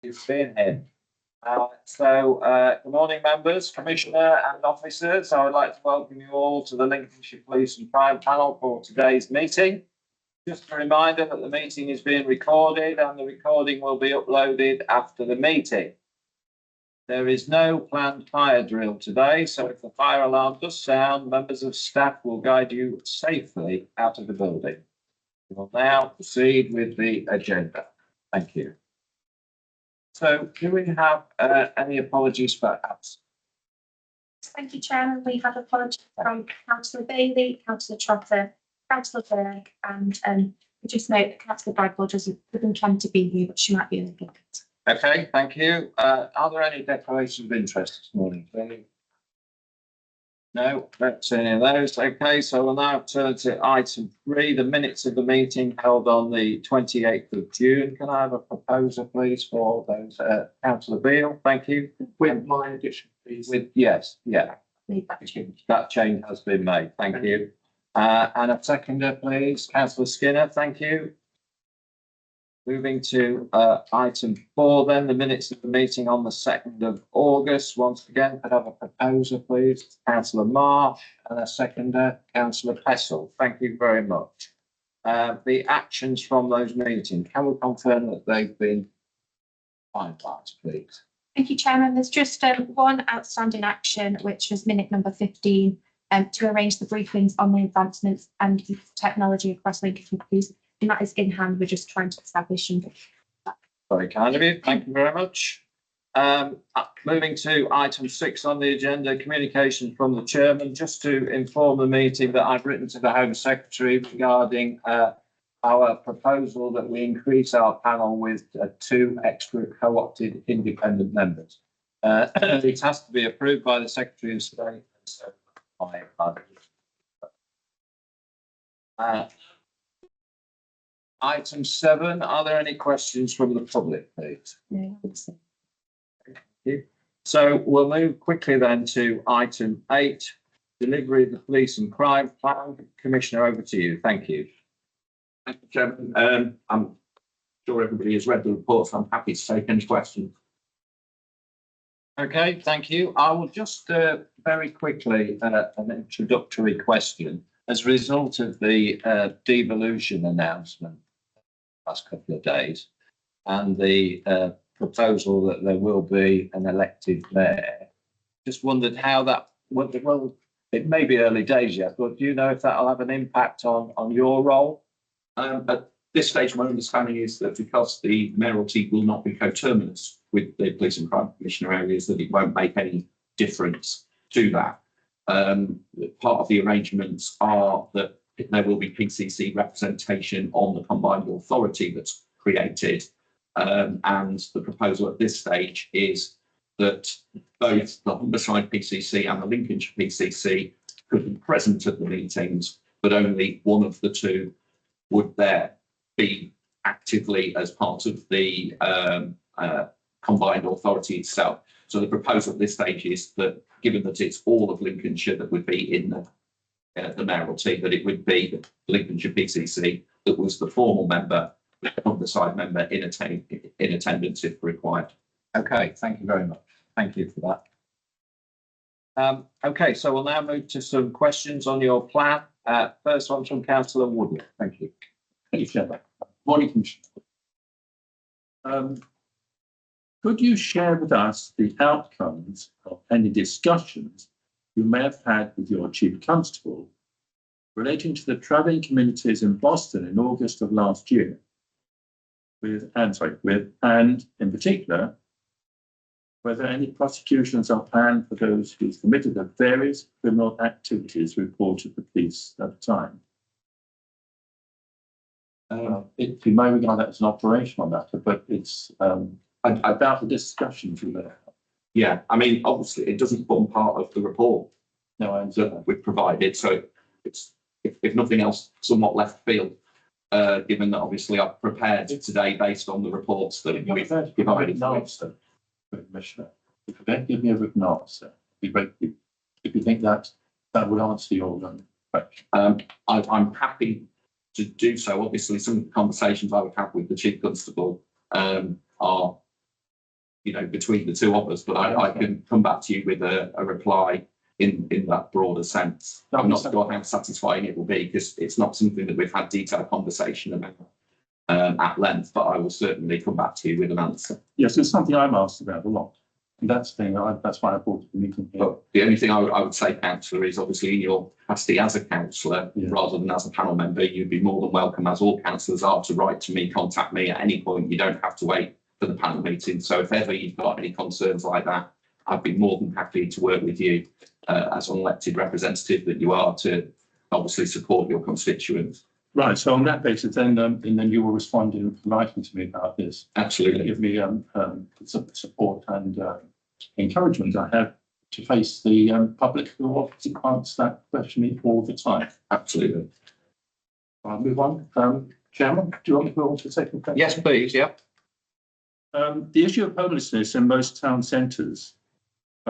You've been here. Good morning, members, Commissioner and officers. I would like to welcome you all to the Lincolnshire Police and Crime Panel for today's meeting. Just a reminder that the meeting is being recorded and the recording will be uploaded after the meeting. There is no planned fire drill today, so if the fire alarm does sound, members of staff will guide you safely out of the building. We will now proceed with the agenda. Thank you. So do we have any apologies for absence? Thank you, Chairman. We have apologies from Councillor Bailey, Councillor Trotter, Councillor Berg, and we just note that Councillor Bradford doesn't intend to be here, but she might be in the pocket. Okay, thank you. Are there any declarations of interest this morning, please? No, don't see any of those. Okay, so we'll now turn to item 3, the minutes of the meeting held on the 28th of June. Can I have a proposer, please, for those? Councillor Beale, thank you. With my addition, please. Yes, yeah. That change has been made. Thank you. And a seconder, please. Councillor Skinner, thank you. Moving to item 4, then the minutes of the meeting on the 2nd of August. Once again, could I have a proposer, please? Councillor Marsh, and a seconder, Councillor Pessell. Thank you very much. The actions from those meetings, can we confirm that they've been finalised, please? Thank you, Chairman. There's just one outstanding action, which was minute number 15, to arrange the briefings on the advancements and technology across Lincolnshire Police. And that is in hand. We're just trying to establish. Very kind of you. Thank you very much. Moving to item 6 on the agenda, communication from the chairman. Just to inform the meeting that I've written to the Home Secretary regarding our proposal that we increase our panel with 2 extra co-opted independent members. It has to be approved by the Secretary of State. So item 7, are there any questions from the public, please? No. Thank you. So we'll move quickly then to item 8, delivery of the police and crime plan. Commissioner, over to you. Thank you. Thank you, Chairman. I'm sure everybody has read the report, so I'm happy to take any questions. Okay, thank you. I will just very quickly an introductory question. As a result of the devolution announcement last couple of days and the proposal that there will be an elected mayor, just wondered how that would, well, it may be early days yet, but do you know if that'll have an impact on your role? At this stage, my understanding is that because the mayoralty will not be coterminous with the police and crime commissioner areas, that it won't make any difference to that. Part of the arrangements are that there will be PCC representation on the combined authority that's created, and the proposal at this stage is that both the Humberside PCC and the Lincolnshire PCC could be present at the meetings, but only one of the two would there be actively as part of the combined authority itself. So the proposal at this stage is that, given that it's all of Lincolnshire that would be in the mayoralty, that it would be the Lincolnshire PCC that was the formal member, the Humberside member in attendance if required. Okay, thank you very much. Thank you for that. Okay, so we'll now move to some questions on your plan. First one from Councillor Woodley. Thank you. Thank you, Chairman. Morning, Commissioner. Could you share with us the outcomes of any discussions you may have had with your Chief Constable relating to the travelling communities in Boston in August of last year, and in particular, whether any prosecutions are planned for those who committed the various criminal activities reported to the police at the time? You may regard that as an operational matter, but it's about the discussions we had. Yeah, I mean, obviously, it doesn't form part of the report. No, I understand. That we've provided, so it's if nothing else, somewhat left field. Given that obviously I've prepared today based on the reports that we've provided. Commissioner, if you don't give me a written answer, if you think that would answer your question. I'm happy to do so. Obviously, some of the conversations I would have with the Chief Constable are you know, between the two of us, but I can come back to you with a reply in that broader sense. I'm not sure how satisfying it will be because it's not something that we've had detailed conversation about at length, but I will certainly come back to you with an answer. Yes, it's something I'm asked about a lot. And that's the thing, that's why I brought to the meeting here. But the only thing I would say, councillor, is obviously in your capacity as a councillor, rather than as a panel member, you'd be more than welcome, as all councillors are, to write to me, contact me at any point. You don't have to wait for the panel meeting. So if ever you've got any concerns like that, I'd be more than happy to work with you as an elected representative that you are, to obviously support your constituents. Right, so on that basis, then, and then you will respond in writing to me about this. Absolutely. Give me support and encouragement I have to face the public who obviously answer that question all the time. Absolutely. I'll move on. Chairman, do you want me to go on to the second question? Yes, please. Yeah. The issue of homelessness in most town centres,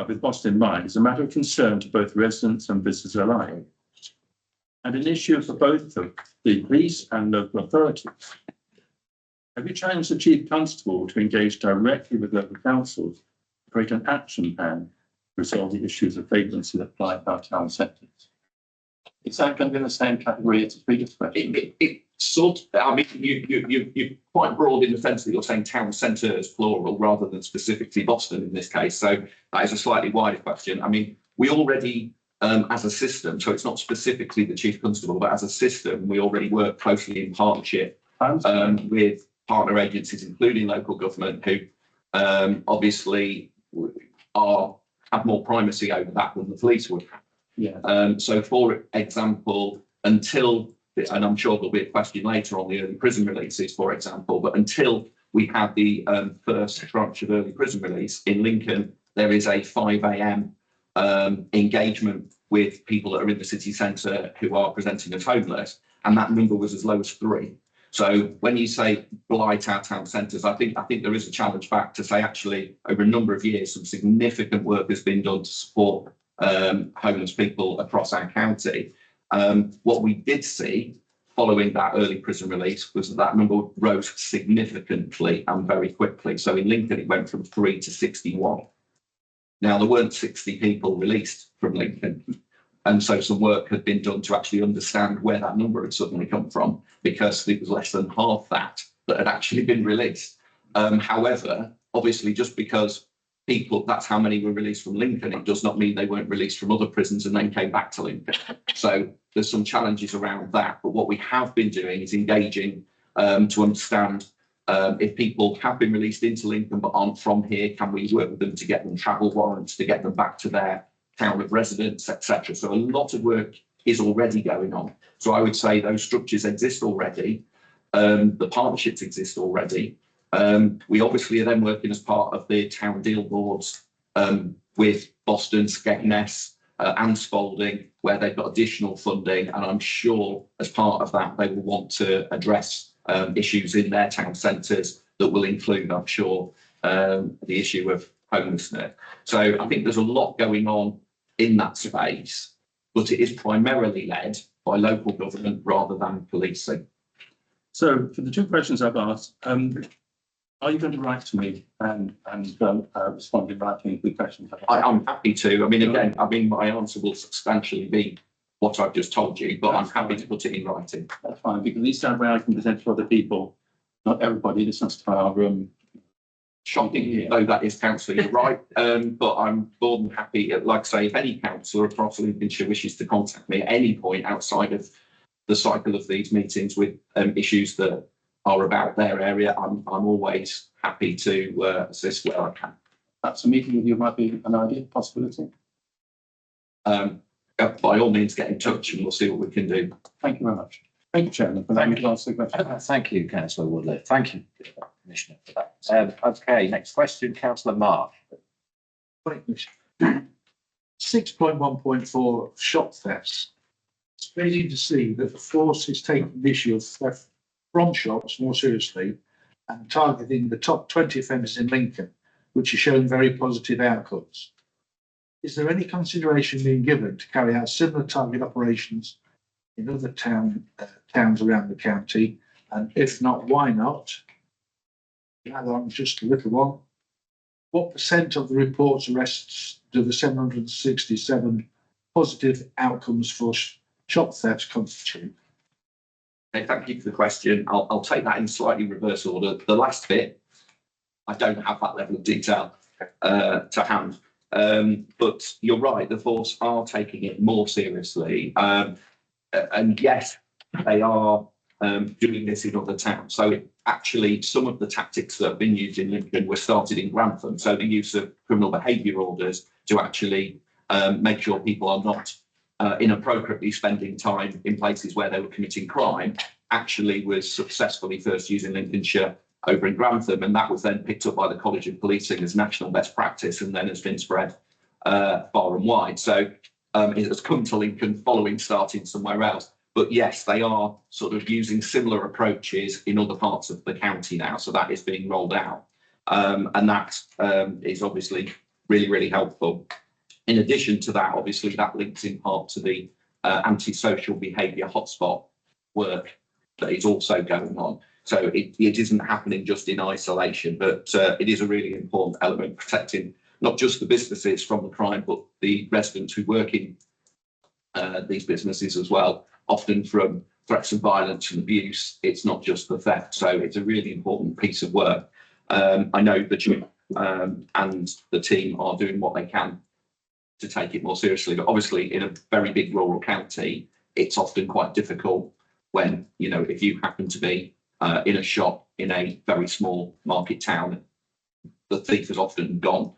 with Boston in mind, is a matter of concern to both residents and visitors alike, and an issue for both the police and local authorities. Have you challenged the Chief Constable to engage directly with local councils to create an action plan to resolve the issues of vagrancy that plague our town centres? Is that going to be in the same category as the previous question? It sort of, I mean, you're quite broad in the sense that you're saying town centres plural rather than specifically Boston in this case. So that is a slightly wider question. I mean, we already, as a system, so it's not specifically the Chief Constable, but as a system, we already work closely in partnership with partner agencies, including local government, who obviously have more primacy over that than the police would have. Yeah. So, for example, until, and I'm sure there'll be a question later on the early prison releases, for example, but until we had the first tranche of early prison release in Lincoln, there is a 5 a.m. Engagement with people that are in the city centre who are presenting as homeless, and that number was as low as 3. So when you say blight our town centres, I think there is a challenge back to say actually over a number of years some significant work has been done to support homeless people across our county. What we did see following that early prison release was that number rose significantly and very quickly. So in Lincoln, it went from 3 to 61. Now, there weren't 60 people released from Lincoln. And so some work had been done to actually understand where that number had suddenly come from, because it was less than half that had actually been released. However, obviously, just because that's how many were released from Lincoln, it does not mean they weren't released from other prisons and then came back to Lincoln. So there's some challenges around that. But what we have been doing is engaging to understand if people have been released into Lincoln but aren't from here, can we work with them to get them travel warrants, to get them back to their town of residence, etc. So a lot of work is already going on. So I would say those structures exist already. The partnerships exist already. We obviously are then working as part of the town deal boards with Boston, Skegness and Spalding, where they've got additional funding. And I'm sure as part of that, they will want to address issues in their town centres that will include, I'm sure, the issue of homelessness. So I think there's a lot going on in that space, but it is primarily led by local government rather than policing. So for the 2 questions I've asked, are you going to write to me and respond in writing to the questions? I'm happy to. I mean, again, my answer will substantially be what I've just told you, but I'm happy to put it in writing. That's fine, because at least that way I can present to other people. Not everybody listens to our Shocking, though that is councillor, you're right. But I'm more than happy, like I say, if any councillor across Lincolnshire wishes to contact me at any point outside of the cycle of these meetings with issues that are about their area, I'm always happy to assist where I can. Perhaps a meeting with you might be an idea, possibility. By all means, get in touch and we'll see what we can do. Thank you very much. Thank you, Chairman, for letting me answer the question. Thank you, Councillor Woodley. Thank you, Commissioner, for that. Okay, next question, Councillor Marsh. 6.1.4 shop thefts. It's pleasing to see that the force is taking the issue of theft from shops more seriously and targeting the top 20 offenders in Lincoln, which has shown very positive outcomes. Is there any consideration being given to carry out similar target operations in other towns around the county? And if not, why not? Add on just a little one. what percent of the reports arrests do the 767 positive outcomes for shop theft constitute? Okay, thank you for the question. I'll take that in slightly reverse order. The last bit, I don't have that level of detail to hand. But you're right, the force are taking it more seriously. And yes, they are doing this in other towns. So actually, some of the tactics that have been used in Lincoln were started in Grantham. So the use of criminal behaviour orders to actually make sure people are not inappropriately spending time in places where they were committing crime actually was successfully first used in Lincolnshire over in Grantham, and that was then picked up by the College of Policing as national best practice and then has been spread far and wide. So it has come to Lincoln following starting somewhere else. But yes, they are sort of using similar approaches in other parts of the county now. So that is being rolled out. And that is obviously really, really helpful. In addition to that, obviously, that links in part to the antisocial behaviour hotspot work that is also going on. So it isn't happening just in isolation, but it is a really important element, protecting not just the businesses from the crime, but the residents who work in these businesses as well, often from threats of violence and abuse. It's not just the theft. So it's a really important piece of work. I know the chief and the team are doing what they can to take it more seriously. But obviously, in a very big rural county, it's often quite difficult when, you know, if you happen to be in a shop in a very small market town, the thief has often gone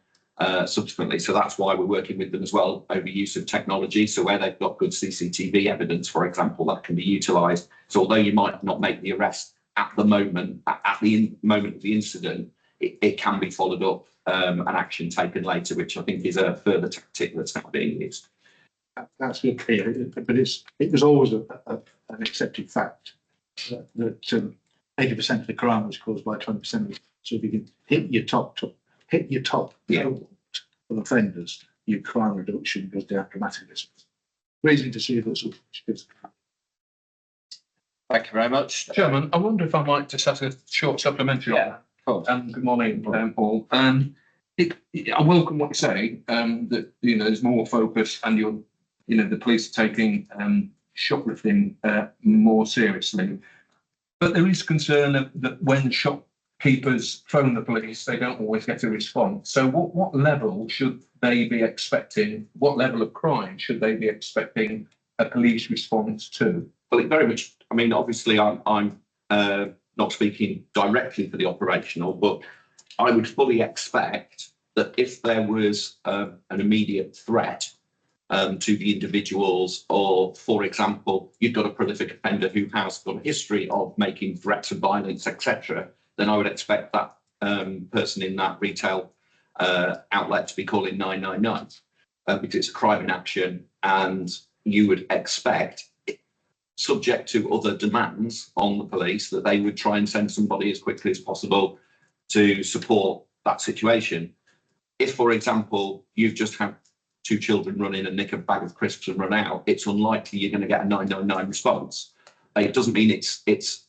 subsequently. So that's why we're working with them as well over use of technology. So where they've got good CCTV evidence, for example, that can be utilised. So although you might not make the arrest at the moment, at the moment of the incident, it can be followed up and action taken later, which I think is a further tactic that's now being used. That's good, but it was always an accepted fact that 80% of the crime was caused by 20% of it. So if you can hit your top Yeah. cohort of offenders, your crime reduction goes down dramatically. Pleasing to see that's all. Thank you very much. Chairman, I wonder if I might just ask a short supplementary. Yeah, of course. Good morning, Paul. I welcome what you say, that, you know, there's more focus and the police are taking shoplifting more seriously. But there is concern that when shopkeepers phone the police, they don't always get a response. So what level should they be expecting? What level of crime should they be expecting a police response to? Well, it very much, I mean, obviously I'm not speaking directly for the operational, but I would fully expect that if there was an immediate threat to the individuals, or, for example, you've got a prolific offender who has got a history of making threats of violence, etc., then I would expect that person in that retail outlet to be calling 999 because it's a crime in action, and you would expect, subject to other demands on the police, that they would try and send somebody as quickly as possible to support that situation. If, for example, you've just had two children run in and nick a bag of crisps and run out, it's unlikely you're going to get a 999 response. It doesn't mean it's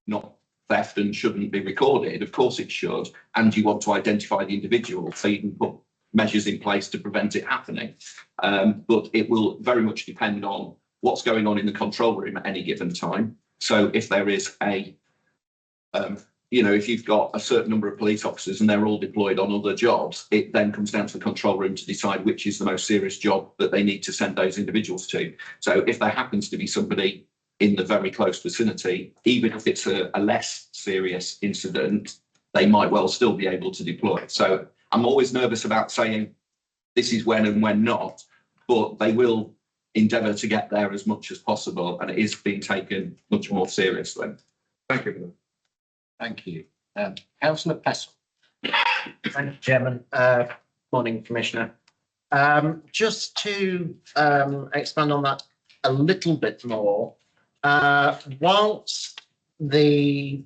not theft and shouldn't be recorded. Of course it should, and you want to identify the individual so you can put measures in place to prevent it happening. But it will very much depend on what's going on in the control room at any given time. So if there is if you've got a certain number of police officers and they're all deployed on other jobs, it then comes down to the control room to decide which is the most serious job that they need to send those individuals to. So if there happens to be somebody in the very close vicinity, even if it's a less serious incident, they might well still be able to deploy. So I'm always nervous about saying this is when and when not, but they will endeavour to get there as much as possible, and it is being taken much more seriously. Thank you. Thank you. Councillor Pessel. Thank you, Chairman. Morning, Commissioner. Just to expand on that a little bit more, whilst the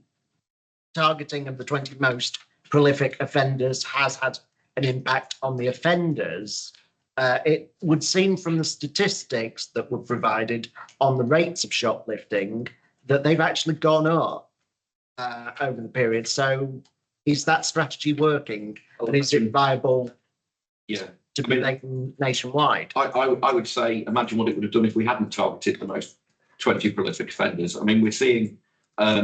targeting of the 20 most prolific offenders has had an impact on the offenders, it would seem from the statistics that were provided on the rates of shoplifting that they've actually gone up over the period. So is that strategy working? And is it viable Yeah. to I be mean- taken nationwide? I would say, imagine what it would have done if we hadn't targeted the most 20 prolific offenders. I mean, we're seeing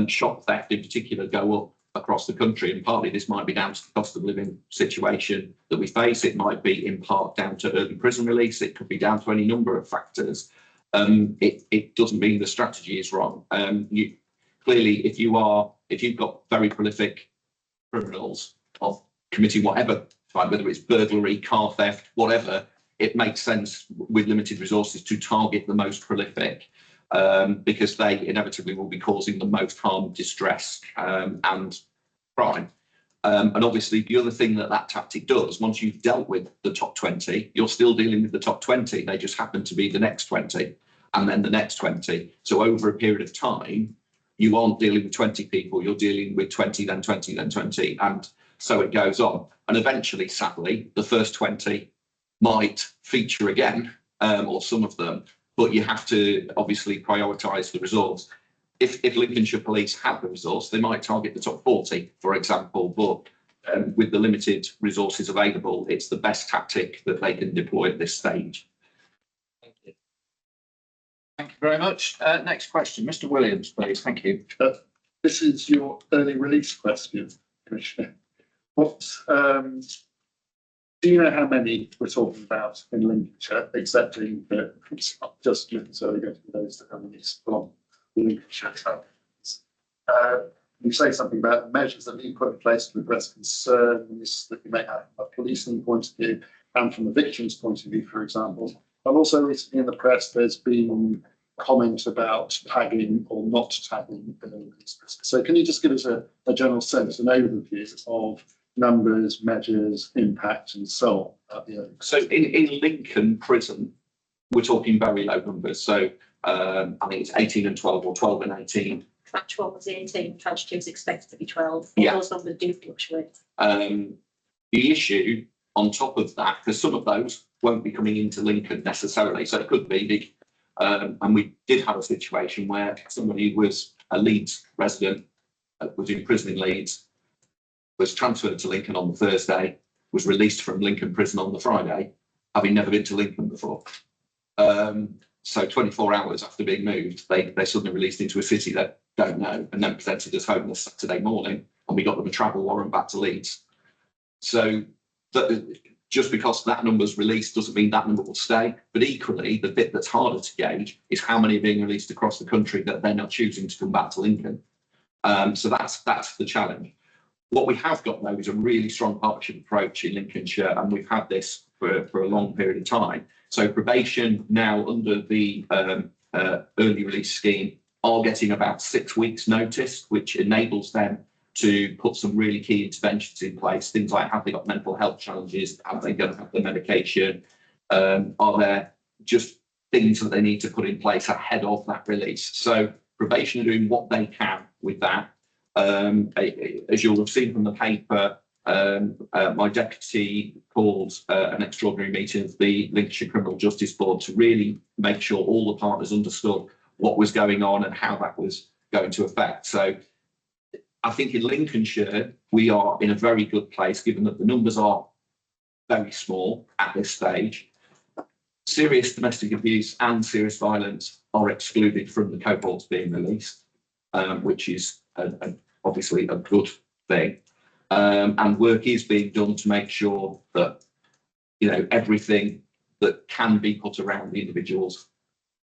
shop theft in particular go up across the country, and partly this might be down to the cost of living situation that we face. It might be in part down to early prison release. It could be down to any number of factors. It doesn't mean the strategy is wrong. Clearly, if you've got very prolific criminals of committing whatever, whether it's burglary, car theft, whatever, it makes sense with limited resources to target the most prolific, because they inevitably will be causing the most harm, distress, and crime. And obviously, the other thing that tactic does, once you've dealt with the top 20, you're still dealing with the top 20. They just happen to be the next 20 and then the next 20. So over a period of time, you aren't dealing with 20 people, you're dealing with 20, then 20, then 20. And so it goes on. And eventually, sadly, the first 20 might feature again, or some of them, but you have to obviously prioritise the resource. If Lincolnshire Police have the resource, they might target the top 40, for example, but with the limited resources available, it's the best tactic that they can deploy at this stage. Thank you. Thank you very much. Next question, Mr. Williams, please. Thank you. This is your early release question, Commissioner. What, do you know how many we're talking about in Lincolnshire, accepting that it's not just necessarily going to be those that have released from Lincolnshire towns? You say something about measures that need put in place to address concerns that you may have from a policing point of view and from the victim's point of view, for example. And also recently in the press, there's been comment about tagging or not tagging. So can you just give us a general sense, an overview of numbers, measures, impact, and so on? So in Lincoln Prison, we're talking very low numbers. So I think it's 18 and 12 or 12 and 18. Tranche 1 was 18, tranche 2 is expected to be 12. Yeah. Those numbers do fluctuate. The issue on top of that, because some of those won't be coming into Lincoln necessarily, so it could be, and we did have a situation where somebody was a Leeds resident, was in prison in Leeds, was transferred to Lincoln on the Thursday, was released from Lincoln Prison on the Friday, having never been to Lincoln before. So 24 hours after being moved, they suddenly released into a city that don't know, and then presented as homeless Saturday morning, and we got them a travel warrant back to Leeds. So that, just because that number's released doesn't mean that number will stay. But equally, the bit that's harder to gauge is how many are being released across the country that they're not choosing to come back to Lincoln. So that's the challenge. What we have got though is a really strong partnership approach in Lincolnshire, and we've had this for a long period of time. So probation now under the early release scheme are getting about 6 weeks notice, which enables them to put some really key interventions in place. Things like, have they got mental health challenges? Are they going to have the medication? Are there just things that they need to put in place ahead of that release? So probation are doing what they can with that. As you'll have seen from the paper, my deputy called an extraordinary meeting of the Lincolnshire Criminal Justice Board to really make sure all the partners understood what was going on and how that was going to affect. So I think in Lincolnshire, we are in a very good place, given that the numbers are very small at this stage. Serious domestic abuse and serious violence are excluded from the cohorts being released, which is obviously a good thing. And work is being done to make sure that, you know, everything that can be put around the individuals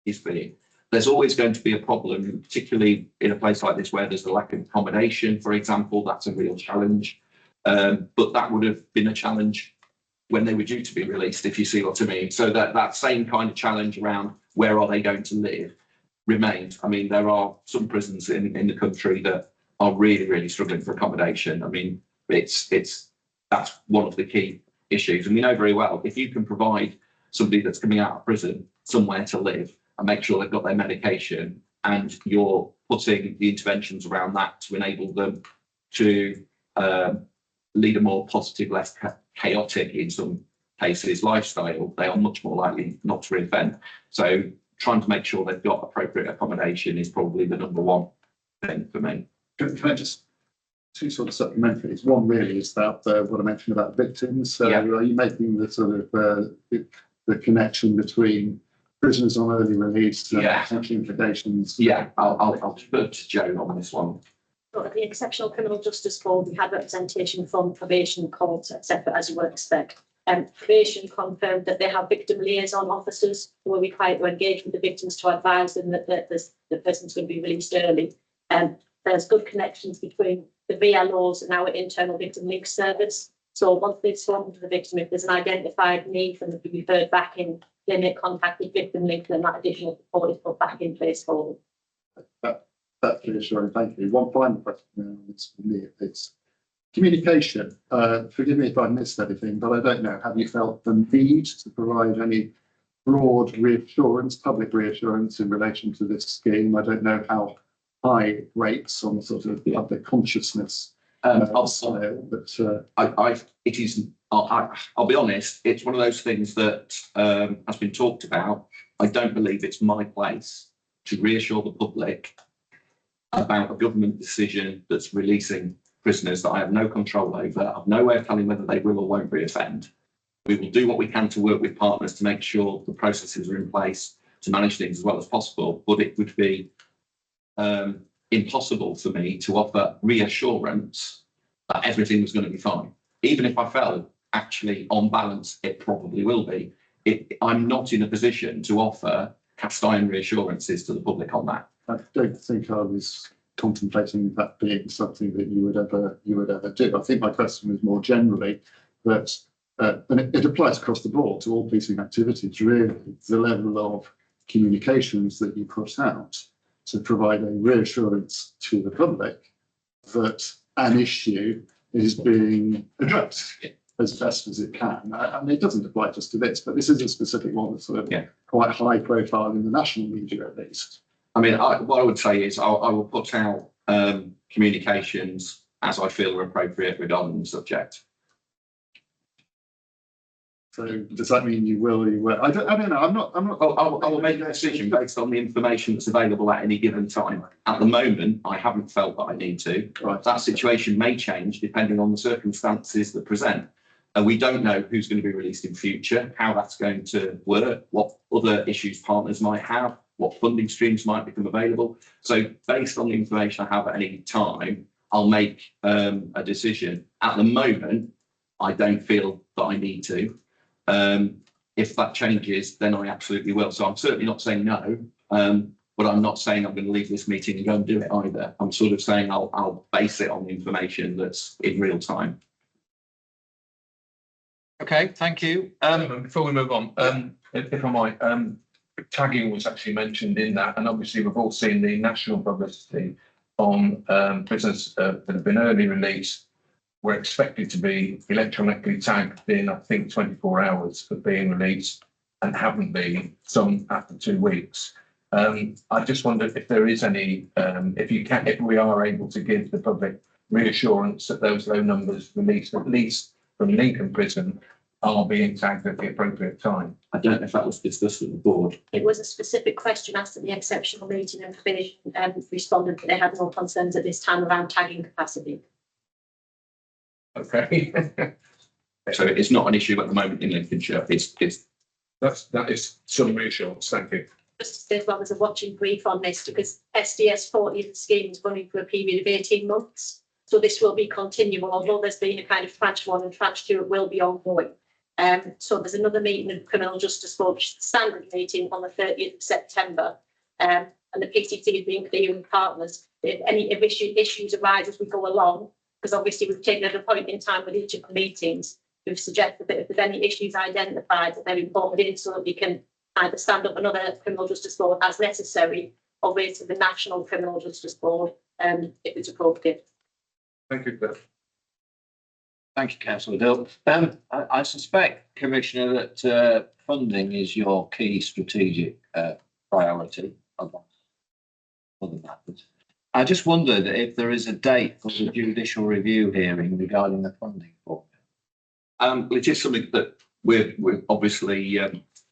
is being. There's always going to be a problem, particularly in a place like this where there's a lack of accommodation, for example. That's a real challenge. But that would have been a challenge when they were due to be released, if you see what I mean. So that same kind of challenge around where are they going to live remains. I mean, there are some prisons in the country that are really, really struggling for accommodation. I mean, that's one of the key issues. And we know very well, if you can provide somebody that's coming out of prison somewhere to live and make sure they've got their medication, and you're putting the interventions around that to enable them to lead a more positive, less chaotic, in some cases, lifestyle, they are much more likely not to reoffend. So trying to make sure they've got appropriate accommodation is probably the number one thing for me. Can I just two sort of supplementaries. One really is about what I mentioned about victims. So Yeah. are you making the sort of the connection between prisoners on early release and Yeah. potential implications? Yeah, I'll defer to Joan on this one. But at the Exceptional Criminal Justice Board, we had representation from probation, court, etc., as you would expect. Probation confirmed that they have victim liaison officers who are required to engage with the victims to advise them that the person's going to be released early. There's good connections between the VLOs and our internal victim link service. So once they've spoken to the victim, if there's an identified need for them to be referred back in, they make contact with victim link, and that additional support is put back in place for them. That's reassuring. Thank you. One final question now. It's for me. It's communication. Forgive me if I missed anything, but I don't know. Have you felt the need to provide any broad reassurance, public reassurance in relation to this scheme? I don't know how high rates on sort of public consciousness. But I'll be honest, it's one of those things that has been talked about. I don't believe it's my place to reassure the public about a government decision that's releasing prisoners that I have no control over. I've no way of telling whether they will or won't reoffend. We will do what we can to work with partners to make sure the processes are in place to manage things as well as possible. But it would be impossible for me to offer reassurance that everything was going to be fine. Even if I felt actually on balance, it probably will be. I'm not in a position to offer cast iron reassurances to the public on that. I don't think I was contemplating that being something that you would ever do. I think my question was more generally that, and it applies across the board to all policing activities, really, the level of communications that you put out to provide a reassurance to the public that an issue is being addressed as best as it can. I mean, it doesn't apply just to this, but this is a specific one that's sort of quite high profile in the national media, at least. I mean, what I would say is I will put out communications as I feel are appropriate regarding the subject. So does that mean you will? You will? I don't know. I'm not. Well, I will make a decision based on the information that's available at any given time. At the moment, I haven't felt that I need to. Right. That situation may change depending on the circumstances that present. And we don't know who's going to be released in future, how that's going to work, what other issues partners might have, what funding streams might become available. So based on the information I have at any time, I'll make a decision. At the moment, I don't feel that I need to. If that changes, then I absolutely will. So I'm certainly not saying no, but I'm not saying I'm going to leave this meeting and go and do it either. I'm sort of saying I'll base it on the information that's in real time. Okay, thank you. Before we move on, if I might, tagging was actually mentioned in that, and obviously we've all seen the national publicity on prisoners that have been early released were expected to be electronically tagged in, I think, 24 hours of being released and haven't been, some after 2 weeks. I just wondered if there is any, if we are able to give the public reassurance that those low numbers released, at least from Lincoln Prison, are being tagged at the appropriate time. I don't know if that was discussed at the board. It was a specific question asked at the exceptional meeting, and probation responded that they had no concerns at this time around tagging capacity. Okay. So it's not an issue at the moment in Lincolnshire. That is some reassurance. Thank you. Just to say as well, there's a watching brief on this because SDS 40 scheme is running for a period of 18 months. So this will be continual, although there's been a kind of tranche 1 and tranche 2, it will be ongoing. So there's another meeting of Criminal Justice Board, which is the standard meeting on the 30th of September. And the PCT is being clear with partners. If issues arise as we go along, because obviously we've taken at a point in time with each of the meetings, we've suggested that if there's any issues identified, that they're informed in so that we can either stand up another Criminal Justice Board as necessary or raise to the National Criminal Justice Board if it's appropriate. Thank you, Beth. Thank you, Councillor Dill. I suspect, Commissioner, that funding is your key strategic priority among other matters. I just wondered if there is a date for the judicial review hearing regarding the funding for it. It is something that we're obviously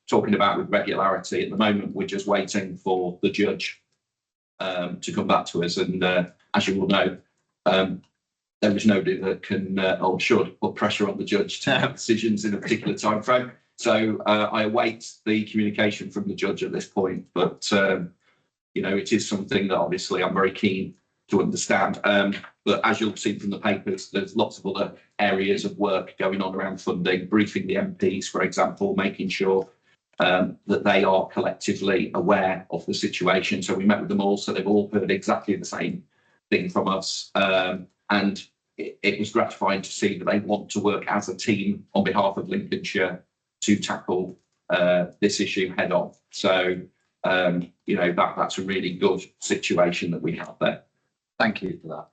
talking about with regularity. At the moment, we're just waiting for the judge to come back to us. And as you will know, there is nobody that can or should put pressure on the judge to have decisions in a particular time frame. So I await the communication from the judge at this point, but you know, it is something that obviously I'm very keen to understand. But as you'll see from the papers, there's lots of other areas of work going on around funding, briefing the MPs, for example, making sure that they are collectively aware of the situation. So we met with them all, so they've all heard exactly the same thing from us. And it was gratifying to see that they want to work as a team on behalf of Lincolnshire to tackle this issue head on. So, you know, that's a really good situation that we have there. Thank you for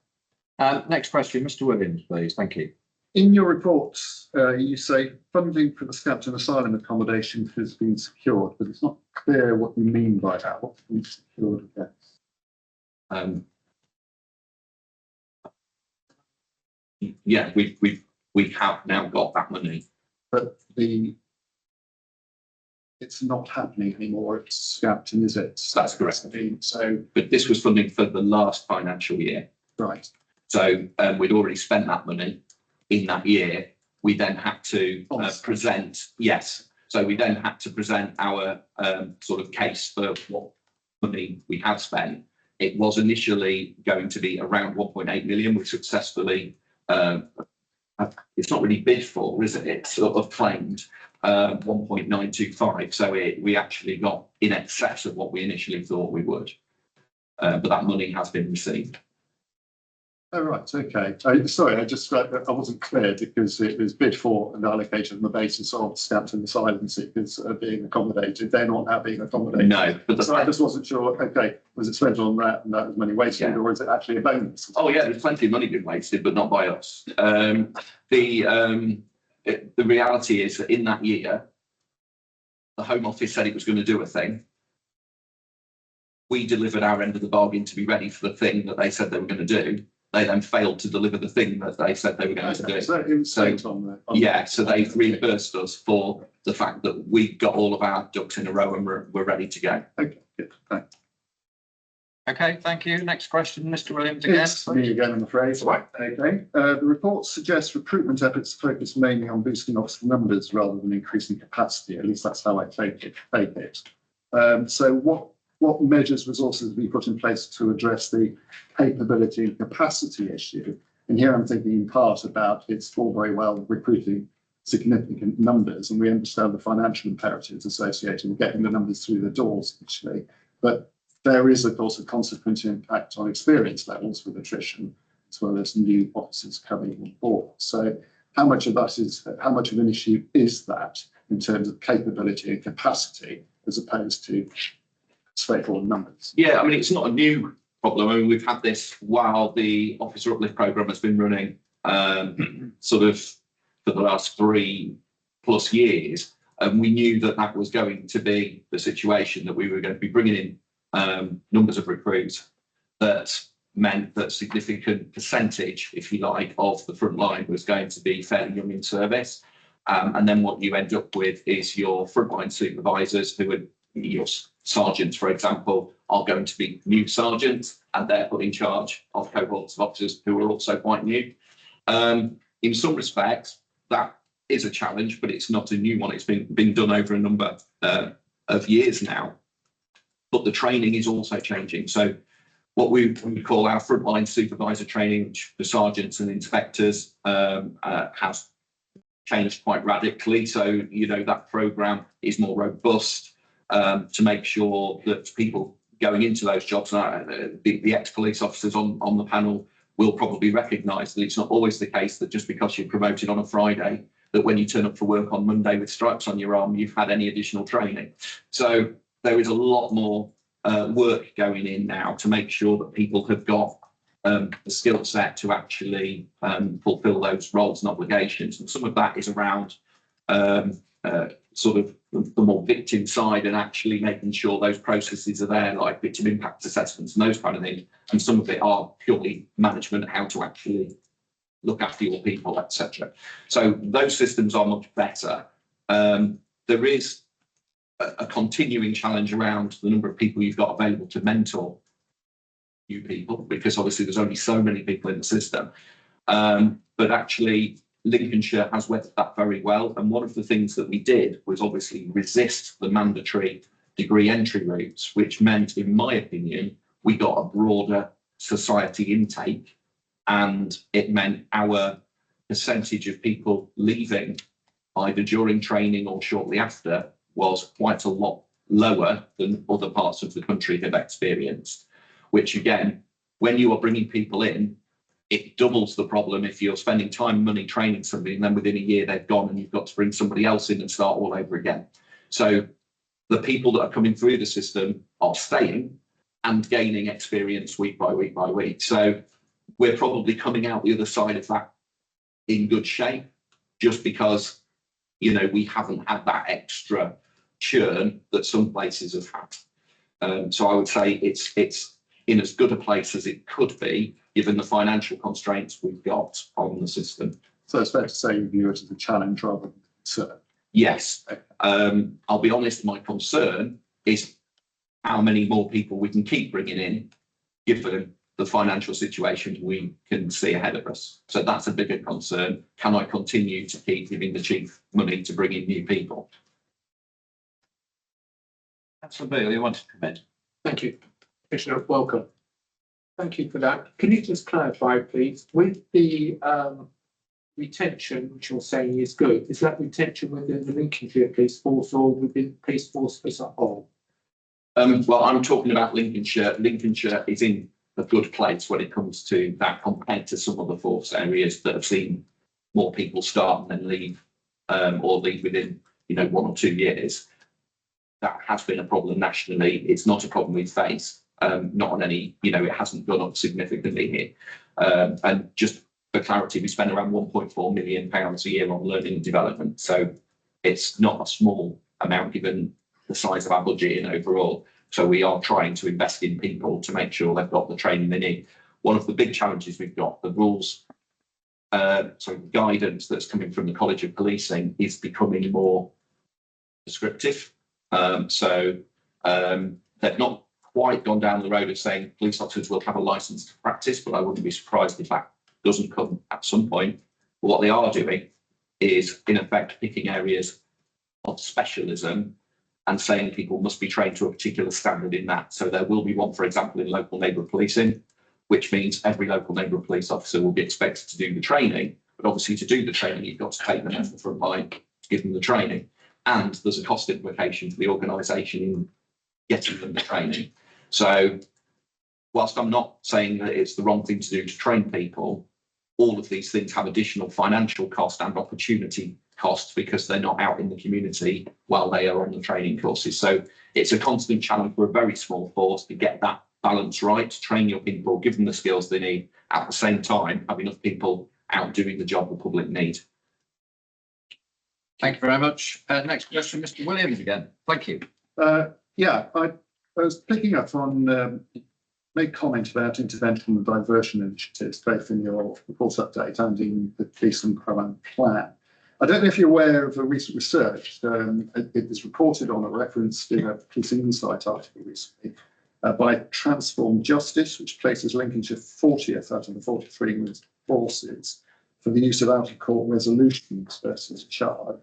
that. Next question, Mr. Williams, please. Thank you. In your reports, you say funding for the Scampton Asylum accommodation has been secured, but it's not clear what you mean by that. What's been secured against? Yeah, we have now got that money. But it's not happening anymore at Scampton, is it? That's correct. So, but this was funding for the last financial year. Right. So we'd already spent that money in that year. We then had to present, yes. So we then had to present our sort of case for what money we had spent. It was initially going to be around 1.8 million. We successfully, it's not really bid for, is it? It's sort of claimed 1.925. So we actually got in excess of what we initially thought we would. But that money has been received. Oh, right. Okay. Sorry, I wasn't clear because it was bid for and allocated on the basis of Scampton Asylum seekers being accommodated. They're not now being accommodated. No, but so I just wasn't sure. Okay, was it spent on that and that was money wasted, or is it actually a bonus? Oh yeah, there's plenty of money being wasted, but not by us. The reality is that in that year, the Home Office said it was going to do a thing. We delivered our end of the bargain to be ready for the thing that they said they were going to do. They then failed to deliver the thing that they said they were going to do. So it was so they've reimbursed us for the fact that we got all of our ducks in a row and we're ready to go. Okay, good. Thanks. Okay, thank you. Next question, Mr. Williams again. It's me again, I'm afraid. Right. Okay. The report suggests recruitment efforts focus mainly on boosting officer numbers rather than increasing capacity. At least that's how I take it. So what measures, resources have been put in place to address the capability and capacity issue? And here I'm thinking in part about it's all very well recruiting significant numbers, and we understand the financial imperatives associated with getting the numbers through the doors initially. But there is, of course, a consequent impact on experience levels with attrition, as well as new officers coming on board. So how much of an issue is that in terms of capability and capacity, as opposed to straightforward numbers? Yeah, I mean, it's not a new problem. I mean, we've had this while the Officer Uplift Programme has been running sort of for the last 3+ years. And we knew that that was going to be the situation, that we were going to be bringing in numbers of recruits that meant that significant percentage, if you like, of the front line was going to be fairly young in service. And then what you end up with is your frontline supervisors, who are your sergeants, for example, are going to be new sergeants, and they're put in charge of cohorts of officers who are also quite new. In some respects, that is a challenge, but it's not a new one. It's been done over a number of years now. But the training is also changing. So what we call our frontline supervisor training, which for sergeants and inspectors has changed quite radically. So, you know, that programme is more robust to make sure that people going into those jobs, the ex-police officers on the panel will probably recognise that it's not always the case that just because you're promoted on a Friday, that when you turn up for work on Monday with stripes on your arm, you've had any additional training. So there is a lot more work going in now to make sure that people have got the skill set to actually fulfil those roles and obligations. And some of that is around sort of the more victim side and actually making sure those processes are there, like victim impact assessments and those kind of things. And some of it are purely management, how to actually look after your people, etc. So those systems are much better. There is a continuing challenge around the number of people you've got available to mentor new people, because obviously there's only so many people in the system. But actually, Lincolnshire has weathered that very well. And one of the things that we did was obviously resist the mandatory degree entry routes, which meant, in my opinion, we got a broader society intake, and it meant our percentage of people leaving either during training or shortly after was quite a lot lower than other parts of the country have experienced, which again, when you are bringing people in, it doubles the problem if you're spending time and money training somebody and then within a year they've gone and you've got to bring somebody else in and start all over again. So the people that are coming through the system are staying and gaining experience week by week by week. So we're probably coming out the other side of that in good shape, just because, you know, we haven't had that extra churn that some places have had. So I would say it's in as good a place as it could be, given the financial constraints we've got on the system. So it's fair to say you view it as a challenge rather than a concern. Yes. I'll be honest, my concern is how many more people we can keep bringing in, given the financial situation we can see ahead of us. So that's a bigger concern. Can I continue to keep giving the chief money to bring in new people? Councillor Beale, you want to comment? Thank you. Commissioner, welcome. Thank you for that. Can you just clarify, please, with the retention, which you're saying is good, is that retention within the Lincolnshire Police Force or within the police force as a whole? Well, I'm talking about Lincolnshire. Lincolnshire is in a good place when it comes to that compared to some other force areas that have seen more people start and then leave, or leave within, 1 or 2 years. That has been a problem nationally. It's not a problem we face. Not on any, it hasn't gone up significantly here. And just for clarity, we spend around £1.4 million a year on learning and development. So it's not a small amount given the size of our budget in overall. So we are trying to invest in people to make sure they've got the training they need. One of the big challenges we've got, the rules, guidance that's coming from the College of Policing is becoming more prescriptive. They've not quite gone down the road of saying police officers will have a license to practice, but I wouldn't be surprised if that doesn't come at some point. But what they are doing is, in effect, picking areas of specialism and saying people must be trained to a particular standard in that. So there will be one, for example, in local neighbourhood policing, which means every local neighbourhood police officer will be expected to do the training. But obviously, to do the training, you've got to take them out the front line to give them the training. And there's a cost implication for the organisation in getting them the training. So whilst I'm not saying that it's the wrong thing to do to train people, all of these things have additional financial cost and opportunity costs because they're not out in the community while they are on the training courses. So it's a constant challenge for a very small force to get that balance right, train your people, give them the skills they need, at the same time have enough people out doing the job the public need. Thank you very much. Next question, Mr. Williams again. Thank you. I was picking up on make comment about intervention and diversion initiatives, both in your report update and in the police and crime plan. I don't know if you're aware of a recent research. It was reported on a reference in a Policing Insight article recently by Transform Justice, which places Lincolnshire 40th out of the 43 forces for the use of out-of-court resolutions versus charge.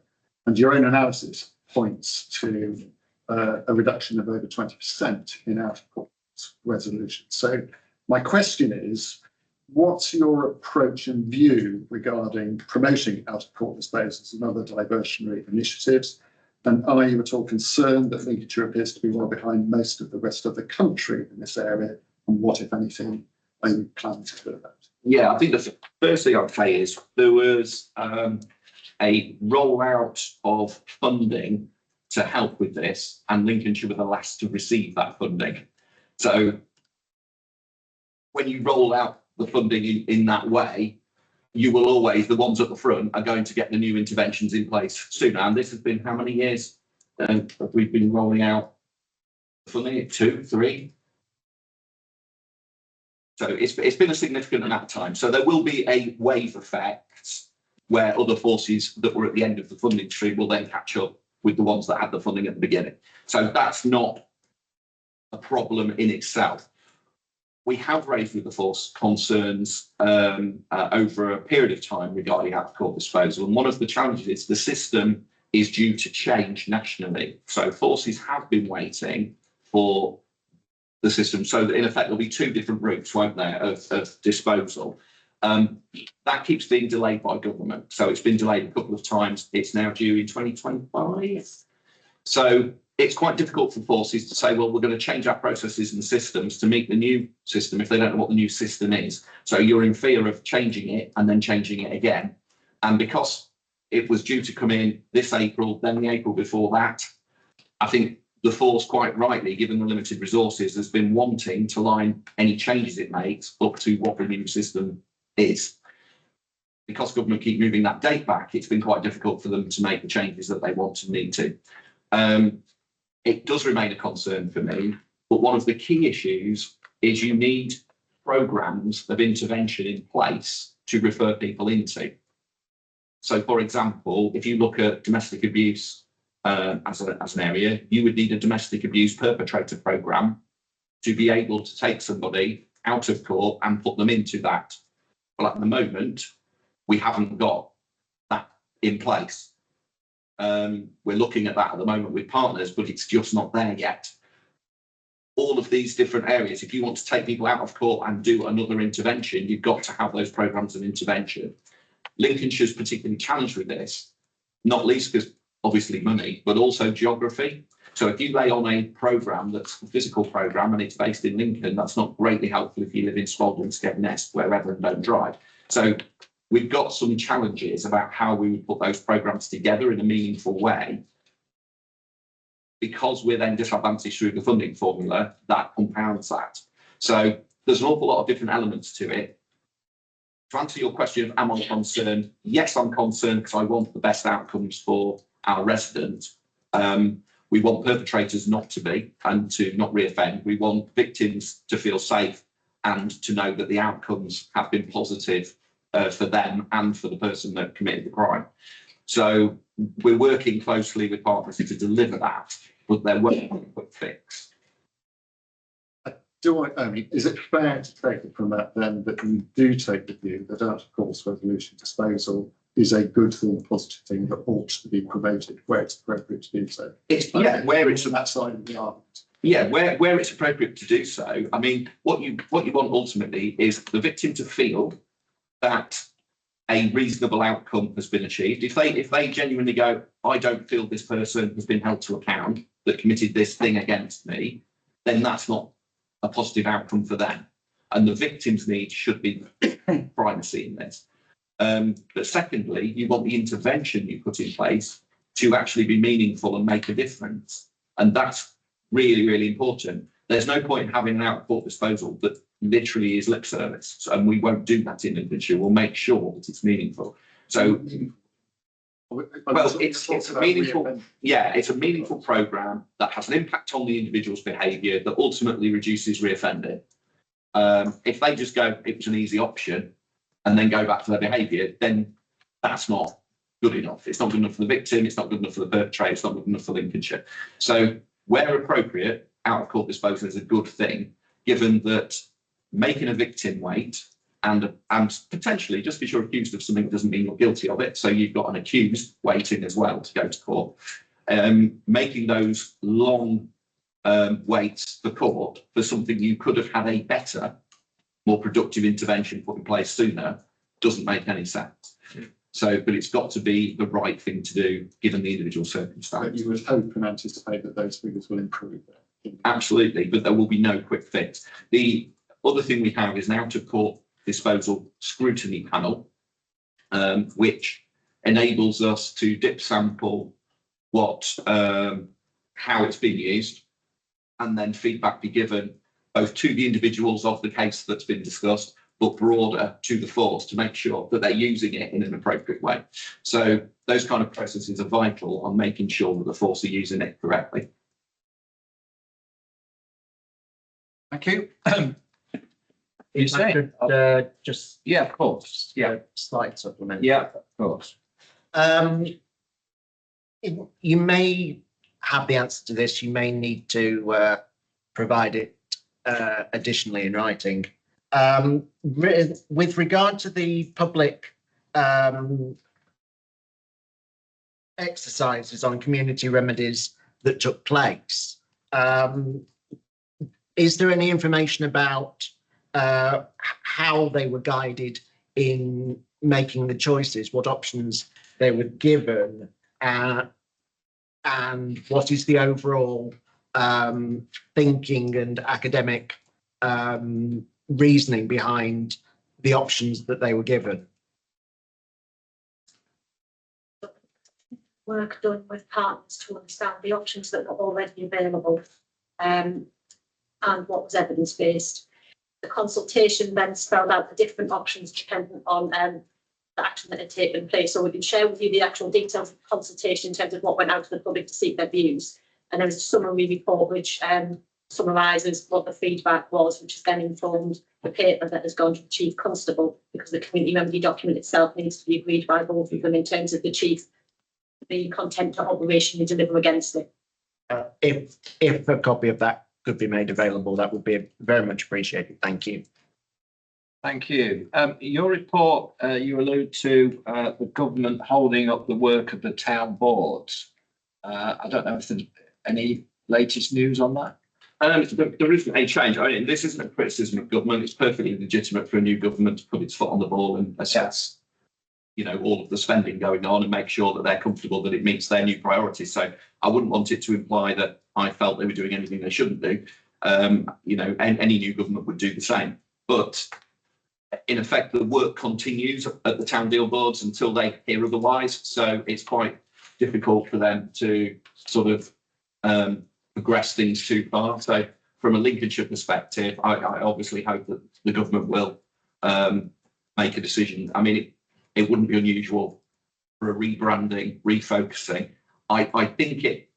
And your own analysis points to a reduction of over 20% in out-of-court resolution. So my question is, what's your approach and view regarding promoting out-of-court disposals and other diversionary initiatives? And are you at all concerned that Lincolnshire appears to be well behind most of the rest of the country in this area? And what, if anything, are you planning to do about it? Yeah, I think the first thing I'd say is there was a rollout of funding to help with this, and Lincolnshire were the last to receive that funding. So when you roll out the funding in that way, you will always, the ones at the front are going to get the new interventions in place sooner. And this has been how many years we've been rolling out funding? 2, 3. So it's been a significant amount of time. So there will be a wave effect where other forces that were at the end of the funding stream will then catch up with the ones that had the funding at the beginning. So that's not a problem in itself. we have raised with the force concerns over a period of time regarding out of court disposal. And one of the challenges is the system is due to change nationally. So forces have been waiting for the system. So that in effect, there'll be two different routes, won't there, of disposal. That keeps being delayed by government. So it's been delayed a couple of times. It's now due in 2025. So it's quite difficult for forces to say, well, we're going to change our processes and systems to meet the new system if they don't know what the new system is. So you're in fear of changing it and then changing it again. And because it was due to come in this April, then the April before that, I think the force, quite rightly, given the limited resources, has been wanting to line any changes it makes up to what the new system is. Because government keep moving that date back, it's been quite difficult for them to make the changes that they want and need to. It does remain a concern for me, but one of the key issues is you need programmes of intervention in place to refer people into. So, for example, if you look at domestic abuse as an area, you would need a domestic abuse perpetrator programme to be able to take somebody out of court and put them into that. Well, at the moment, we haven't got that in place. We're looking at that at the moment with partners, but it's just not there yet. All of these different areas, if you want to take people out of court and do another intervention, you've got to have those programmes of intervention. Lincolnshire's particularly challenged with this, not least because obviously money, but also geography. So if you lay on a programme that's a physical programme and it's based in Lincoln, that's not greatly helpful if you live in Spalding, Skegness, wherever, and don't drive. So we've got some challenges about how we would put those programmes together in a meaningful way. Because we're then disadvantaged through the funding formula, that compounds that. So there's an awful lot of different elements to it. To answer your question, am I concerned? Yes, I'm concerned because I want the best outcomes for our residents. We want perpetrators not to be and to not reoffend. We want victims to feel safe and to know that the outcomes have been positive for them and for the person that committed the crime. So we're working closely with partners to deliver that, but there won't be a quick fix. Is it fair to take it from that then that you do take the view that out of court resolution disposal is a good thing, positive thing that ought to be promoted where it's appropriate to do so? Where it's on that side of the argument. Yeah, where it's appropriate to do so. I mean, what you want ultimately is the victim to feel that a reasonable outcome has been achieved. If they genuinely go, I don't feel this person has been held to account that committed this thing against me, then that's not a positive outcome for them. And the victim's needs should be primacy in this. But secondly, you want the intervention you put in place to actually be meaningful and make a difference. And that's really, really important. There's no point in having an out-of-court disposal that literally is lip service. And we won't do that in Lincolnshire. We'll make sure that it's meaningful. So, well, it's a meaningful, it's a meaningful programme that has an impact on the individual's behaviour that ultimately reduces reoffending. If they just go, it was an easy option, and then go back to their behaviour, then that's not good enough. It's not good enough for the victim, it's not good enough for the perpetrator, it's not good enough for Lincolnshire. So where appropriate, out of court disposal is a good thing, given that making a victim wait and potentially, just because you're accused of something doesn't mean you're guilty of it. So you've got an accused waiting as well to go to court. Making those long waits for court for something you could have had a better, more productive intervention put in place sooner doesn't make any sense. So, but it's got to be the right thing to do given the individual circumstance. But you would hope and anticipate that those figures will improve. Absolutely, but there will be no quick fix. The other thing we have is an out-of-court disposal scrutiny panel, which enables us to dip sample how it's been used, and then feedback be given both to the individuals of the case that's been discussed, but broader to the force to make sure that they're using it in an appropriate way. So those kind of processes are vital on making sure that the force are using it correctly. Thank you. If I could just Yeah, of course. Yeah, slight supplement. yeah, of course. You may have the answer to this. You may need to provide it additionally in writing. With regard to the public exercises on community remedies that took place, is there any information about how they were guided in making the choices, what options they were given, and what is the overall thinking and academic reasoning behind the options that they were given? Work done with partners to understand the options that were already available, and what was evidence-based. The consultation then spelled out the different options dependent on the action that had taken place. So we can share with you the actual details of the consultation in terms of what went out to the public to seek their views. And there was a summary report which summarises what the feedback was, which has then informed the paper that has gone to the Chief Constable, because the community remedy document itself needs to be agreed by both of them in terms of the Chief being content to operationally deliver against it. If a copy of that could be made available, that would be very much appreciated. Thank you. Thank you. Your report, you allude to the government holding up the work of the town boards. I don't know if there's any latest news on that. There isn't any change. I mean, this isn't a criticism of government. It's perfectly legitimate for a new government to put its foot on the ball and assess, you know, all of the spending going on and make sure that they're comfortable that it meets their new priorities. So I wouldn't want it to imply that I felt they were doing anything they shouldn't do. You know, any new government would do the same. But in effect, the work continues at the town deal boards until they hear otherwise. So it's quite difficult for them to sort of progress things too far. So from a Lincolnshire perspective, I obviously hope that the government will make a decision. I mean, it wouldn't be unusual for a rebranding, refocusing. I think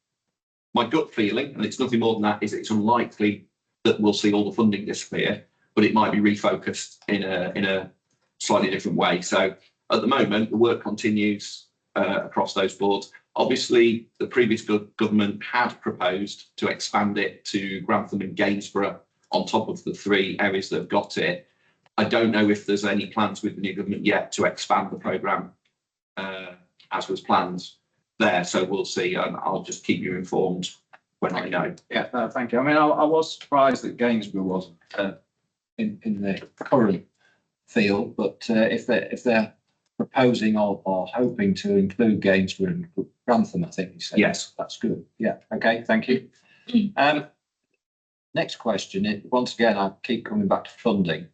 my gut feeling, and it's nothing more than that, is it's unlikely that we'll see all the funding disappear, but it might be refocused in a slightly different way. So at the moment, the work continues across those boards. Obviously, the previous government had proposed to expand it to Grantham and Gainsborough on top of the 3 areas that have got it. I don't know if there's any plans with the new government yet to expand the programme as was planned there. So we'll see, and I'll just keep you informed when I know. Yeah, no, thank you. I mean, I was surprised that Gainsborough wasn't in the current field, but if they're proposing or hoping to include Gainsborough and Grantham, I think you said. Yes, that's good. Yeah. Okay. Thank you. Next question. Once again, I keep coming back to funding.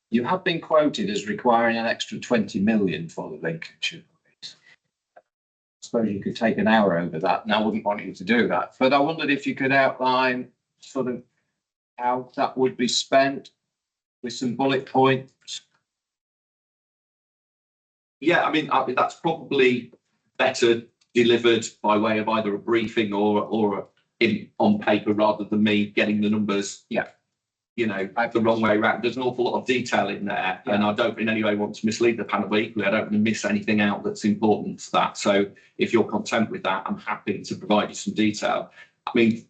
You have been quoted as requiring an extra 20 million for the Lincolnshire. I suppose you could take an hour over that, and I wouldn't want you to do that. But I wondered if you could outline sort of how that would be spent with some bullet points. Yeah, I mean that's probably better delivered by way of either a briefing or on paper rather than me getting the numbers. Yeah. You know, the wrong way around. There's an awful lot of detail in there, and I don't in any way want to mislead the panel. But equally, I don't want to miss anything out that's important to that. So if you're content with that, I'm happy to provide you some detail. I mean,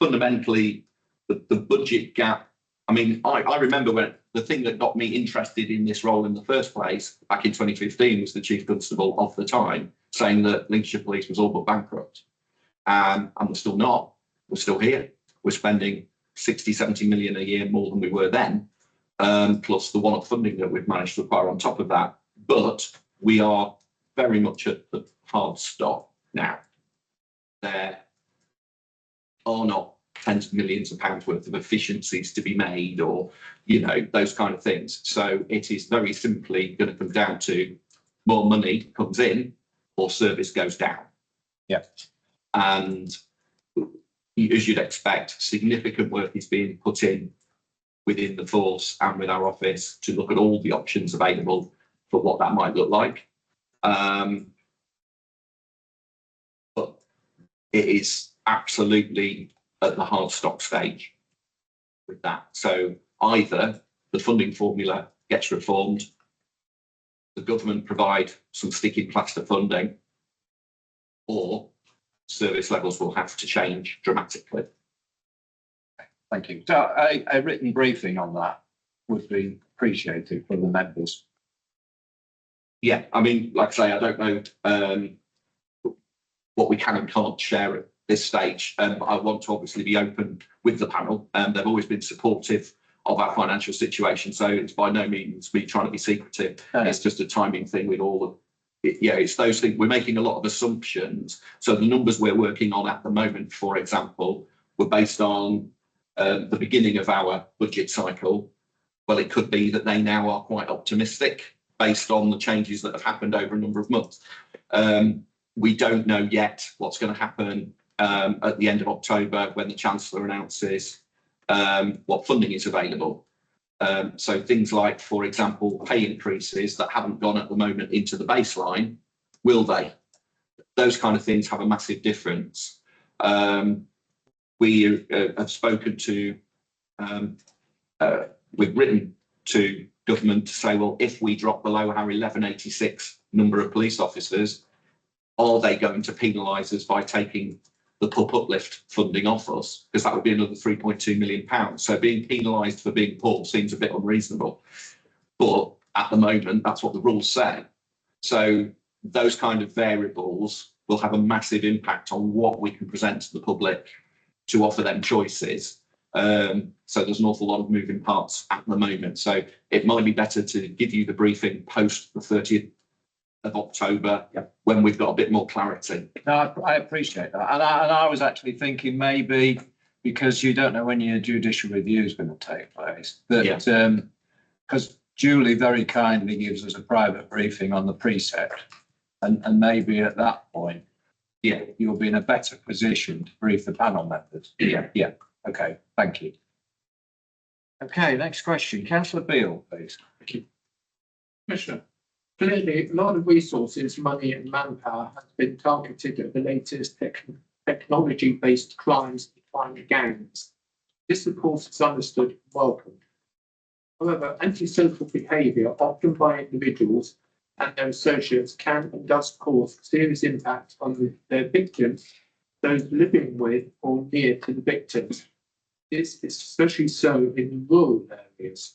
fundamentally, the budget gap. I mean, I remember when the thing that got me interested in this role in the first place back in 2015 was the Chief Constable of the time saying that Lincolnshire Police was all but bankrupt. And we're still not. We're still here. We're spending 60, 70 million a year more than we were then, plus the one-off funding that we've managed to acquire on top of that. But we are very much at the hard stop now. There are not tens of millions of pounds worth of efficiencies to be made, or, you know, those kind of things. So it is very simply going to come down to more money comes in or service goes down. Yeah. And as you'd expect, significant work is being put in within the force and with our office to look at all the options available for what that might look like. But it is absolutely at the hard stop stage with that. So either the funding formula gets reformed, the government provide some sticky plaster funding, or service levels will have to change dramatically. Thank you. So a written briefing on that would be appreciated for the members. Yeah, I mean, like I say, I don't know what we can and can't share at this stage. But I want to obviously be open with the panel. They've always been supportive of our financial situation, so it's by no means me trying to be secretive. It's just a timing thing with all of it's those things. We're making a lot of assumptions. So the numbers we're working on at the moment, for example, were based on the beginning of our budget cycle. Well, it could be that they now are quite optimistic based on the changes that have happened over a number of months. We don't know yet what's going to happen at the end of October when the Chancellor announces what funding is available. So things like, for example, pay increases that haven't gone at the moment into the baseline, will they? Those kind of things have a massive difference. We have spoken to, we've written to government to say, well, if we drop below our 1186 number of police officers, are they going to penalise us by taking the PUP uplift funding off us? Because that would be another £3.2 million. So being penalised for being poor seems a bit unreasonable. But at the moment, that's what the rules say. So those kind of variables will have a massive impact on what we can present to the public to offer them choices. So there's an awful lot of moving parts at the moment. So it might be better to give you the briefing post the 30th of October, when we've got a bit more clarity. No, I appreciate that. And I was actually thinking maybe because you don't know when your judicial review is going to take place, that because Julie very kindly gives us a private briefing on the precept, and maybe at that point, you'll be in a better position to brief the panel members. Yeah. Okay, thank you. Okay, next question. Councillor Beale, please. Thank you. Commissioner, clearly a lot of resources, money and manpower has been targeted at the latest technology-based crimes and crime gangs. This, of course, is understood and welcomed. However, antisocial behaviour, often by individuals and their associates, can and does cause serious impact on their victims, those living with or near to the victims. This is especially so in the rural areas.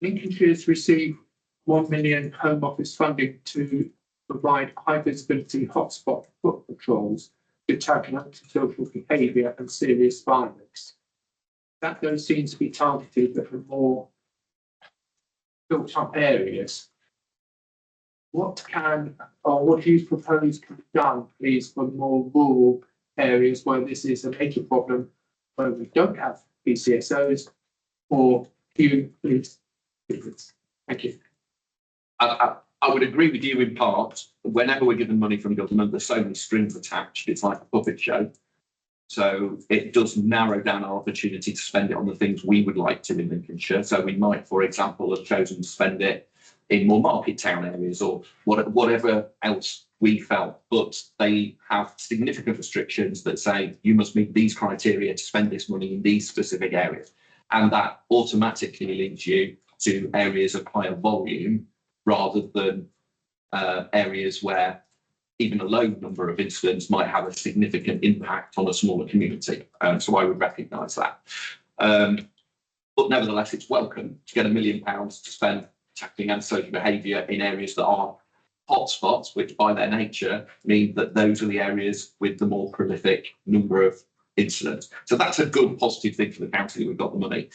Lincolnshire has received 1 million Home Office funding to provide high visibility hotspot foot patrols to tackle antisocial behaviour and serious violence. That those seems to be targeted at the more built up areas. What can or what do you propose can be done, please, for more rural areas where this is a major problem, where we don't have PCSOs or few police? Thank you. I would agree with you in part. Whenever we're given money from government, there's so many strings attached. It's like a puppet show. So it does narrow down our opportunity to spend it on the things we would like to in Lincolnshire. So we might, for example, have chosen to spend it in more market town areas or whatever else we felt. But they have significant restrictions that say you must meet these criteria to spend this money in these specific areas. And that automatically leads you to areas of higher volume rather than areas where even a low number of incidents might have a significant impact on a smaller community. So I would recognise that. But nevertheless, it's welcome to get £1 million to spend tackling antisocial behaviour in areas that are hotspots, which by their nature mean that those are the areas with the more prolific number of incidents. So that's a good positive thing for the county that we've got the money.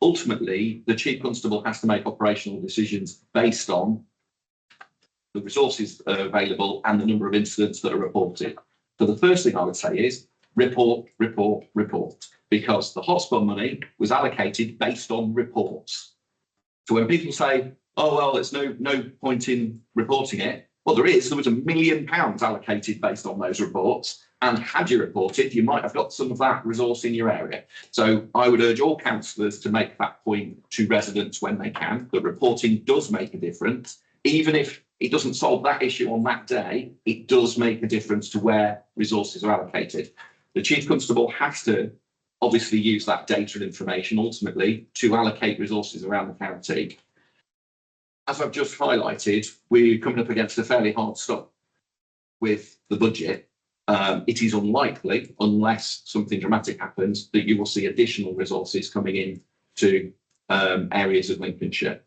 Ultimately, the Chief Constable has to make operational decisions based on the resources that are available and the number of incidents that are reported. So the first thing I would say is report, report, report, because the hotspot money was allocated based on reports. So when people say, oh, well, there's no point in reporting it, well, there is. There was £1 million allocated based on those reports. And had you reported, you might have got some of that resource in your area. So I would urge all councillors to make that point to residents when they can, that reporting does make a difference. Even if it doesn't solve that issue on that day, it does make a difference to where resources are allocated. The Chief Constable has to obviously use that data and information ultimately to allocate resources around the county. As I've just highlighted, we're coming up against a fairly hard stop with the budget. It is unlikely, unless something dramatic happens, that you will see additional resources coming in to areas of Lincolnshire.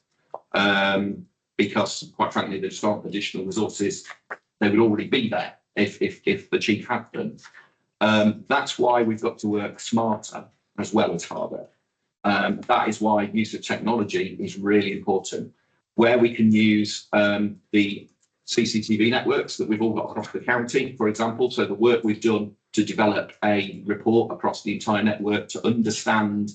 Because quite frankly, there just aren't additional resources. They would already be there if the chief had them. That's why we've got to work smarter as well as harder. That is why use of technology is really important. Where we can use the CCTV networks that we've all got across the county, for example. So the work we've done to develop a report across the entire network to understand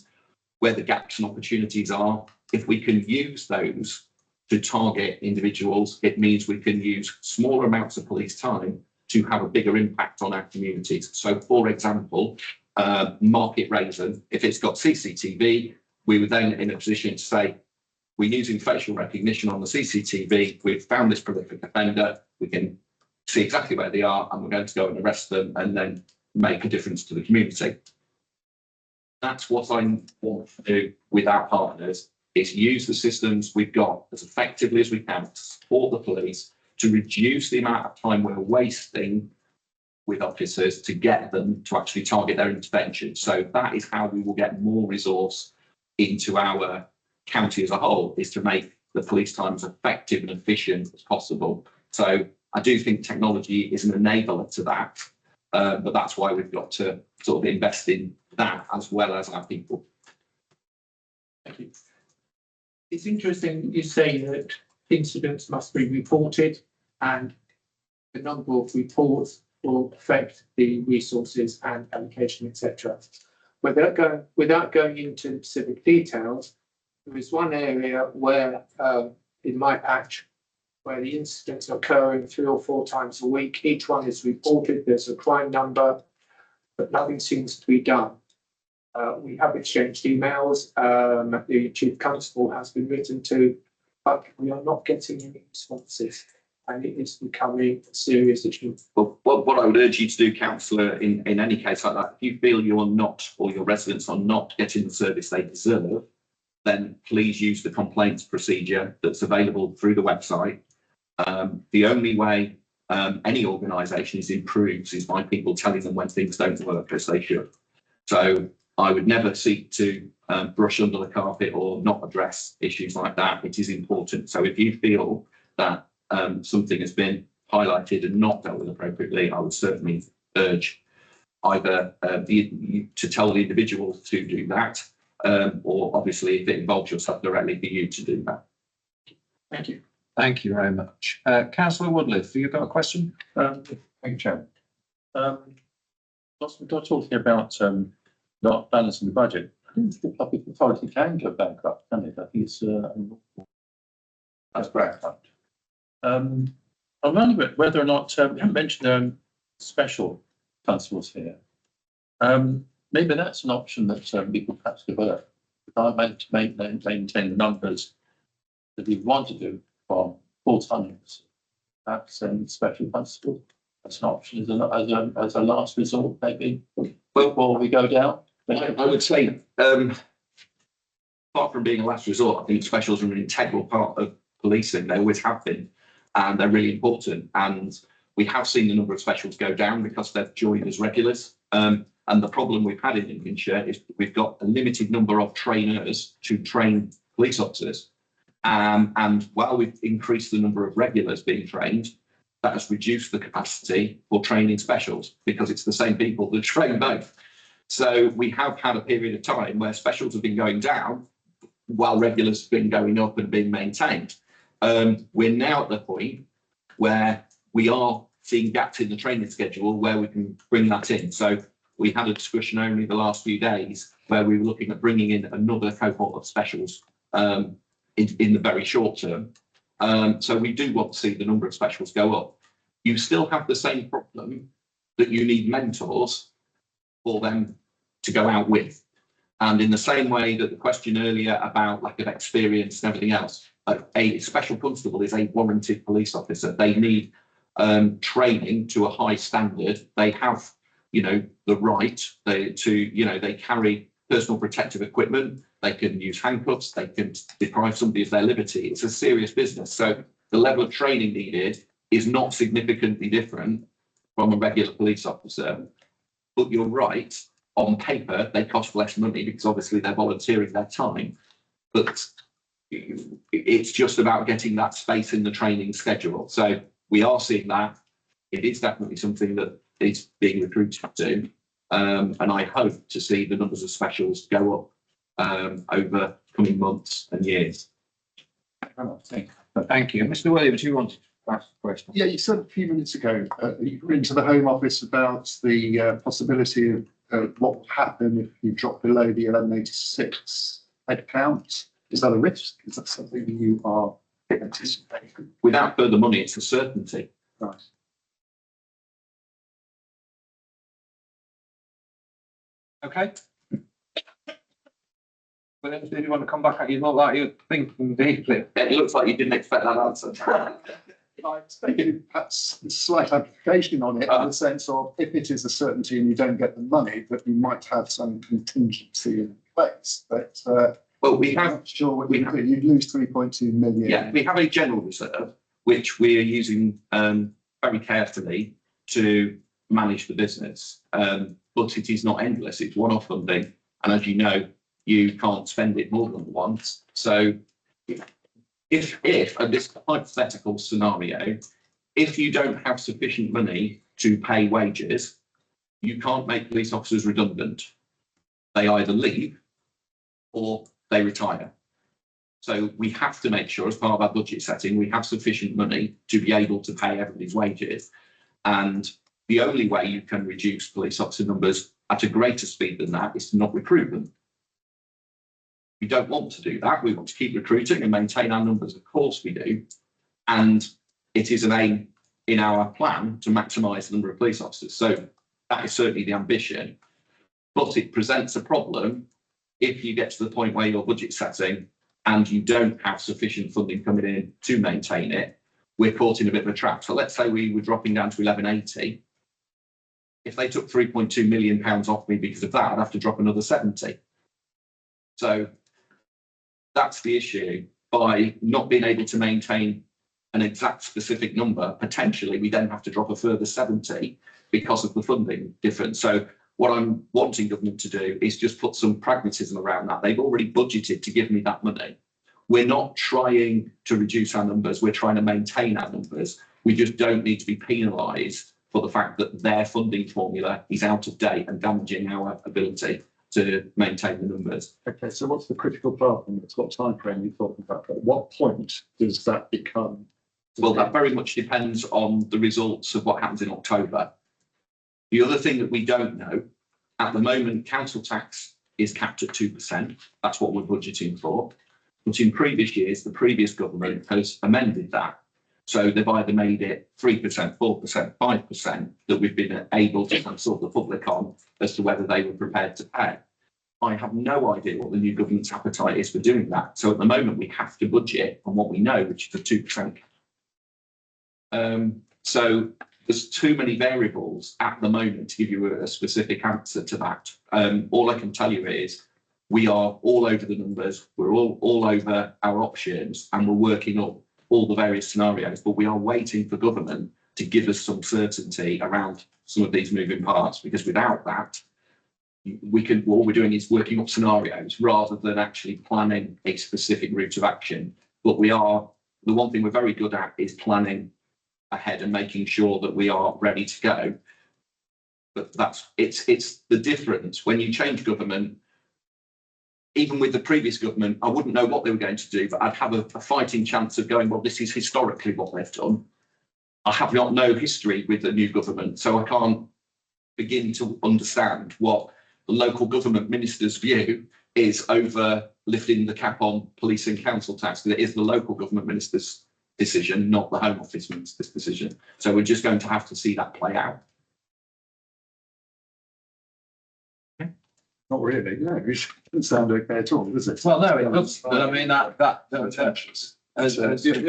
where the gaps and opportunities are. If we can use those to target individuals, it means we can use smaller amounts of police time to have a bigger impact on our communities. So, for example, Market Raisin, if it's got CCTV, we were then in a position to say, we're using facial recognition on the CCTV, we've found this prolific offender, we can see exactly where they are, and we're going to go and arrest them and then make a difference to the community. That's what I want to do with our partners, is use the systems we've got as effectively as we can to support the police, to reduce the amount of time we're wasting with officers to get them to actually target their intervention. So that is how we will get more resource into our county as a whole, is to make the police time as effective and efficient as possible. So I do think technology is an enabler to that, but that's why we've got to sort of invest in that as well as our people. Thank you. It's interesting you say that incidents must be reported, and the number of reports will affect the resources and allocation, etc. Without going into specific details, there is one area where in my patch where the incidents are occurring 3 or 4 times a week. Each one is reported, there's a crime number, but nothing seems to be done. We have exchanged emails, the chief constable has been written to, but we are not getting any responses, and it is becoming a serious issue. Well, what I would urge you to do, councillor, in any case like that, if you feel you're not, or your residents are not getting the service they deserve, then please use the complaints procedure that's available through the website. The only way any organisation is improved is by people telling them when things don't work as they should. So I would never seek to brush under the carpet or not address issues like that. It is important. So if you feel that something has been highlighted and not dealt with appropriately, I would certainly urge either to tell the individual to do that, or obviously if it involves yourself directly, for you to do that. Thank you. Thank you very much. Councillor Woodliffe, have you got a question? Thank you, Chairman. We're talking about not balancing the budget. I think the public authority can go bankrupt, can it? I think it's that's correct. I'm wondering whether or not we haven't mentioned special constables here. Maybe that's an option that we could perhaps develop. We can't maintain the numbers that we want to do for full-time. Perhaps special constable. That's an option as a last resort, maybe, before we go down. I would say, apart from being a last resort, I think specials are an integral part of policing. They always have been, and they're really important. And we have seen the number of specials go down because they've joined as regulars. And the problem we've had in Lincolnshire is we've got a limited number of trainers to train police officers. And while we've increased the number of regulars being trained, that has reduced the capacity for training specials because it's the same people that train both. So we have had a period of time where specials have been going down while regulars have been going up and being maintained. We're now at the point where we are seeing gaps in the training schedule where we can bring that in. So we had a discussion only the last few days where we were looking at bringing in another cohort of specials in the very short term. So we do want to see the number of specials go up. You still have the same problem that you need mentors for them to go out with. And in the same way that the question earlier about lack of experience and everything else, a special constable is a warranted police officer. They need training to a high standard. They have, the right they carry personal protective equipment. They can use handcuffs. They can deprive somebody of their liberty. It's a serious business. So the level of training needed is not significantly different from a regular police officer. But you're right, on paper, they cost less money because obviously they're volunteering their time. But it's just about getting that space in the training schedule. So we are seeing that. It is definitely something that is being recruited to. And I hope to see the numbers of specials go up over coming months and years. Thank you. Mr. Williams, you wanted to ask a question? Yeah, you said a few minutes ago, you've written to the Home Office about the possibility of what will happen if you drop below the 1186 head count. Is that a risk? Is that something you are anticipating? Without further money, it's a certainty. Right. Okay. Williams, did you want to come back? You look like you're thinking deeply. It looks like you didn't expect that answer. I expected perhaps a slight application on it in the sense of if it is a certainty and you don't get the money, that you might have some contingency in place. But Well, we I'm have, not sure what you do. You'd lose 3.2 million. yeah, we have a general reserve, which we are using very carefully to manage the business. But it is not endless, it's one-off funding. And as you know, you can't spend it more than once. So if and this hypothetical scenario, if you don't have sufficient money to pay wages, you can't make police officers redundant. They either leave or they retire. So we have to make sure as part of our budget setting, we have sufficient money to be able to pay everybody's wages. And the only way you can reduce police officer numbers at a greater speed than that is to not recruit them. We don't want to do that. We want to keep recruiting and maintain our numbers. Of course we do. And it is an aim in our plan to maximise the number of police officers. So that is certainly the ambition. But it presents a problem if you get to the point where you're budget setting and you don't have sufficient funding coming in to maintain it. We're caught in a bit of a trap. So let's say we were dropping down to 1180. If they took £3.2 million off me because of that, I'd have to drop another 70. So that's the issue. By not being able to maintain an exact specific number, potentially we then have to drop a further 70 because of the funding difference. So what I'm wanting government to do is just put some pragmatism around that. They've already budgeted to give me that money. We're not trying to reduce our numbers. We're trying to maintain our numbers. We just don't need to be penalised for the fact that their funding formula is out of date and damaging our ability to maintain the numbers. Okay, so what's the critical part and what time frame are you talking about? At what point does that become? Well, that very much depends on the results of what happens in October. The other thing that we don't know, at the moment, council tax is capped at 2%. That's what we're budgeting for. But in previous years, the previous government has amended that. So they've either made it 3%, 4%, 5% that we've been able to consult the public on as to whether they were prepared to pay. I have no idea what the new government's appetite is for doing that. So at the moment, we have to budget on what we know, which is a 2%. So there's too many variables at the moment to give you a specific answer to that. All I can tell you is we are all over the numbers. We're all over our options and we're working up all the various scenarios, but we are waiting for government to give us some certainty around some of these moving parts, because without that, all we're doing is working up scenarios rather than actually planning a specific route of action. But the one thing we're very good at is planning ahead and making sure that we are ready to go. But it's the difference when you change government. Even with the previous government, I wouldn't know what they were going to do, but I'd have a fighting chance of going, well, this is historically what they've done. I have not no history with the new government, so I can't begin to understand what the local government minister's view is over lifting the cap on police and council tax, because it is the local government minister's decision, not the Home Office minister's decision. So we're just going to have to see that play out. Not really, no, it doesn't sound okay at all, does it? Well, no, it looks, but I mean, as the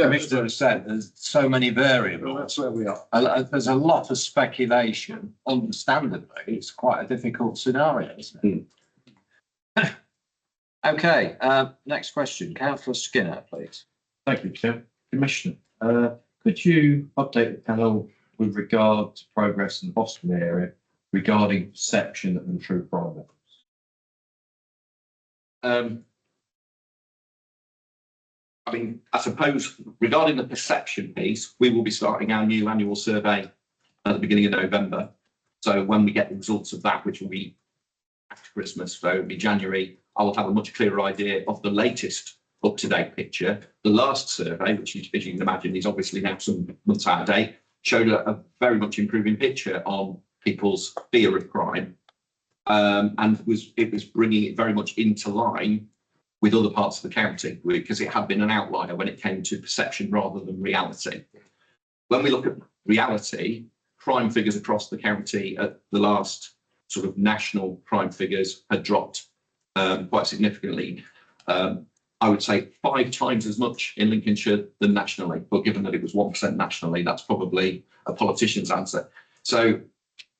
Commissioner has said, there's so many Well, variables. that's where we are. There's a lot of speculation, understandably. It's quite a difficult scenario, isn't it? Okay, next question, Councillor Skinner, please. Thank you, Chair. Commissioner, could you update the panel with regard to progress in the Boston area regarding perception and true crime levels? I mean, I suppose regarding the perception piece, we will be starting our new annual survey at the beginning of November. So when we get the results of that, which will be after Christmas, so it'll be January, I will have a much clearer idea of the latest up-to-date picture. The last survey, which as you can imagine is obviously now some months out of date, showed a very much improving picture on people's fear of crime, and it was bringing it very much into line with other parts of the county, because it had been an outlier when it came to perception rather than reality. When we look at reality, crime figures across the county at the last sort of national crime figures had dropped quite significantly. I would say 5 times as much in Lincolnshire than nationally, but given that it was 1% nationally, that's probably a politician's answer. So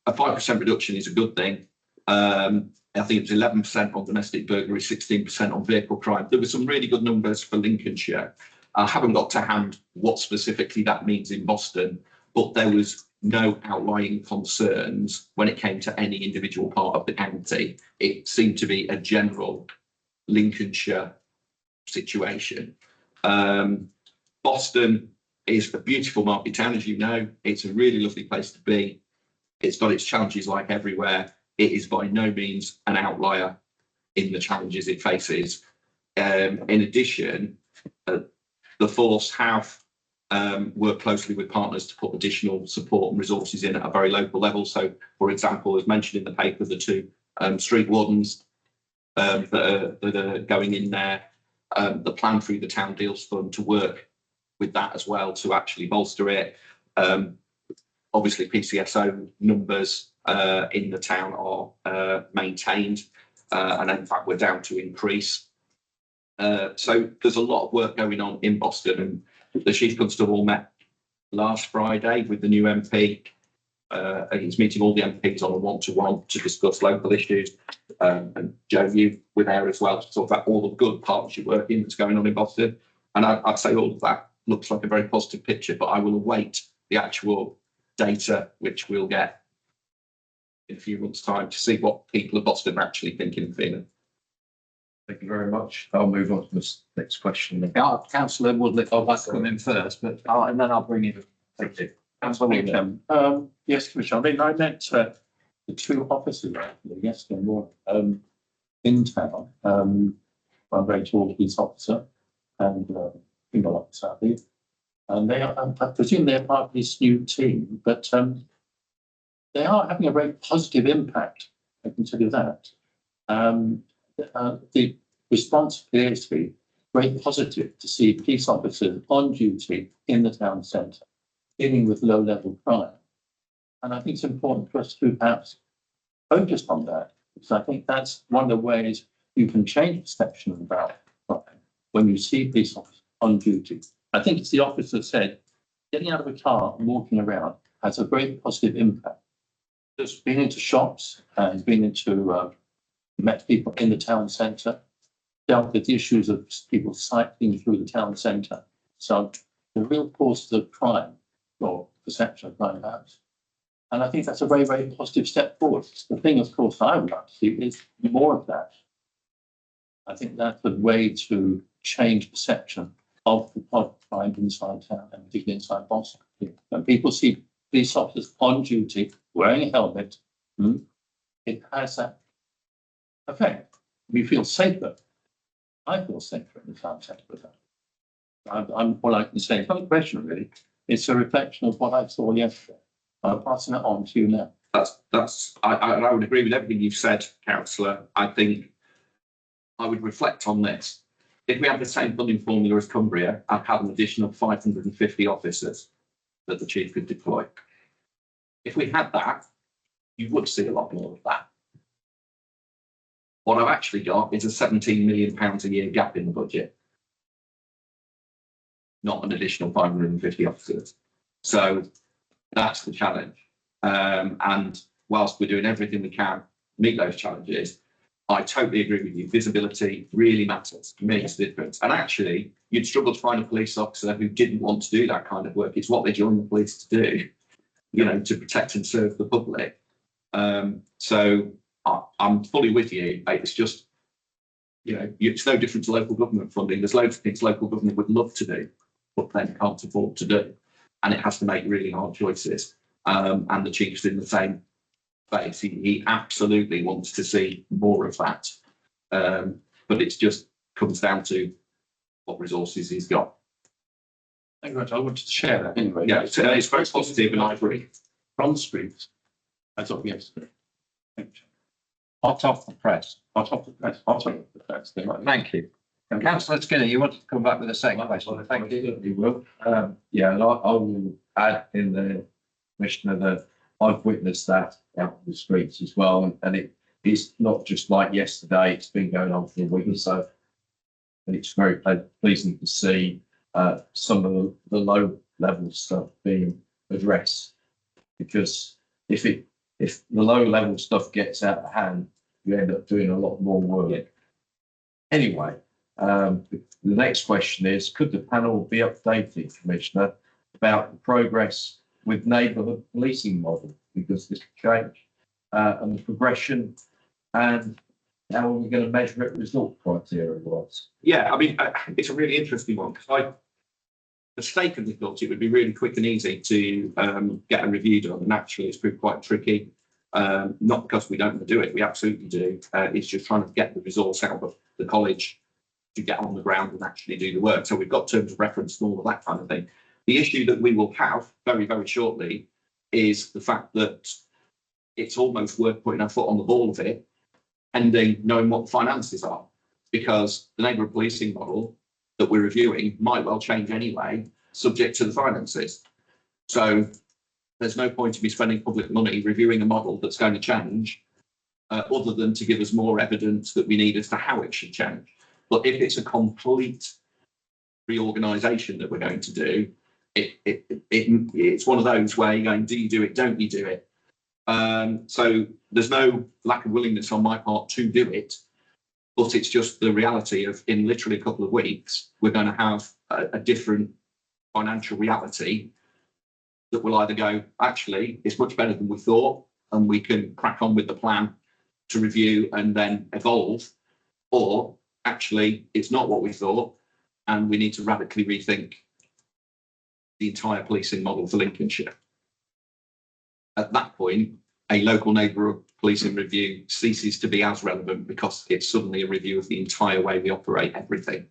a 5% reduction is a good thing. I think it was 11% on domestic burglary, 16% on vehicle crime. There were some really good numbers for Lincolnshire. I haven't got to hand what specifically that means in Boston, but there was no outlying concerns when it came to any individual part of the county. It seemed to be a general Lincolnshire situation. Boston is a beautiful market town, as you know. It's a really lovely place to be. It's got its challenges like everywhere. It is by no means an outlier in the challenges it faces. In addition, the force have worked closely with partners to put additional support and resources in at a very local level. So, for example, as mentioned in the paper, the 2 street wardens that are going in there, the plan through the town deals fund to work with that as well to actually bolster it. Obviously, PCSO numbers in the town are maintained, and in fact, we're down to increase. So there's a lot of work going on in Boston, and the Chief Constable met last Friday with the new MP. And he's meeting all the MPs on a one-to-one to discuss local issues. And Joe, you were there as well to talk about all the good partnership working that's going on in Boston. And I'd say all of that looks like a very positive picture, but I will await the actual data, which we'll get in a few months' time, to see what people of Boston are actually thinking and feeling. Thank you very much. I'll move on to the next question. Councillor Woodley, I'd like to come in first, but and then I'll bring you. Thank you. Yes, Commissioner. I mean, I met the 2 officers actually yesterday morning in town. One very tall police officer and female officer, I believe. And they are, I presume they're part of this new team, but they are having a very positive impact. I can tell you that. The response appears to be very positive to see police officers on duty in the town centre, dealing with low-level crime. And I think it's important for us to perhaps focus on that, because I think that's one of the ways you can change perception about crime when you see police officers on duty. I think it's the officer said, getting out of a car and walking around has a very positive impact. Just been into shops and been into met people in the town centre, dealt with the issues of people cycling through the town centre. So the real causes of crime or perception of crime perhaps. And I think that's a very, very positive step forward. The thing, of course, I would like to see is more of that. I think that's the way to change perception of crime inside town, and particularly inside Boston. When people see police officers on duty wearing a helmet, it has that effect. We feel safer. I feel safer in the town centre with that. I'm what I can say. It's not a question really. It's a reflection of what I saw yesterday. I'm passing it on to you now. I would agree with everything you've said, Councillor. I think I would reflect on this. If we had the same funding formula as Cumbria, I'd have an additional 550 officers that the Chief could deploy. If we had that, you would see a lot more of that. What I've actually got is a £17 million a year gap in the budget, not an additional 550 officers. So that's the challenge. And whilst we're doing everything we can to meet those challenges, I totally agree with you. Visibility really matters. It makes a difference. And actually, you'd struggle to find a police officer who didn't want to do that kind of work. It's what they joined the police to do. you know, to protect and serve the public. So I'm fully with you. It's just, you know, it's no different to local government funding. There's loads of things local government would love to do, but then can't afford to do. And it has to make really hard choices. And the chief's in the same space. He absolutely wants to see more of that. But it just comes down to what resources he's got. Thank you very much. I wanted to share that anyway. Yeah, it's very positive and I agree. Front Street. I thought, yes. Hot off the press. Hot off the press, hot off the press. They might- Thank you. Councillor Skinner, you wanted to come back with a second question. Thank you. Certainly will. Yeah, and I will add in the Commissioner that I've witnessed that out in the streets as well. And it is not just like yesterday, it's been going on for a week or so. And it's very pleasing to see some of the low level stuff being addressed. Because if the low level stuff gets out of hand, you end up doing a lot more work. Anyway, the next question is, could the panel be updated, Commissioner, about the progress with neighbourhood policing model? Because this could change and the progression, and how are we going to measure it result criteria wise? Yeah, I mean, it's a really interesting one because I mistakenly thought it would be really quick and easy to get a review done, and actually it's proved quite tricky. Not because we don't want to do it, we absolutely do. It's just trying to get the resource out of the college to get on the ground and actually do the work. So we've got terms of reference and all of that kind of thing. The issue that we will have very, very shortly is the fact that it's almost worth putting our foot on the ball of it, pending knowing what the finances are, because the neighbourhood policing model that we're reviewing might well change anyway, subject to the finances. So there's no point in me spending public money reviewing a model that's going to change, other than to give us more evidence that we need as to how it should change. But if it's a complete reorganisation that we're going to do, it's one of those where you're going, do you do it, don't you do it? So there's no lack of willingness on my part to do it, but it's just the reality of in literally a couple of weeks, we're going to have a different financial reality that will either go, actually, it's much better than we thought, and we can crack on with the plan to review and then evolve, or actually, it's not what we thought, and we need to radically rethink the entire policing model for Lincolnshire. At that point, a local neighbourhood policing review ceases to be as relevant because it's suddenly a review of the entire way we operate everything.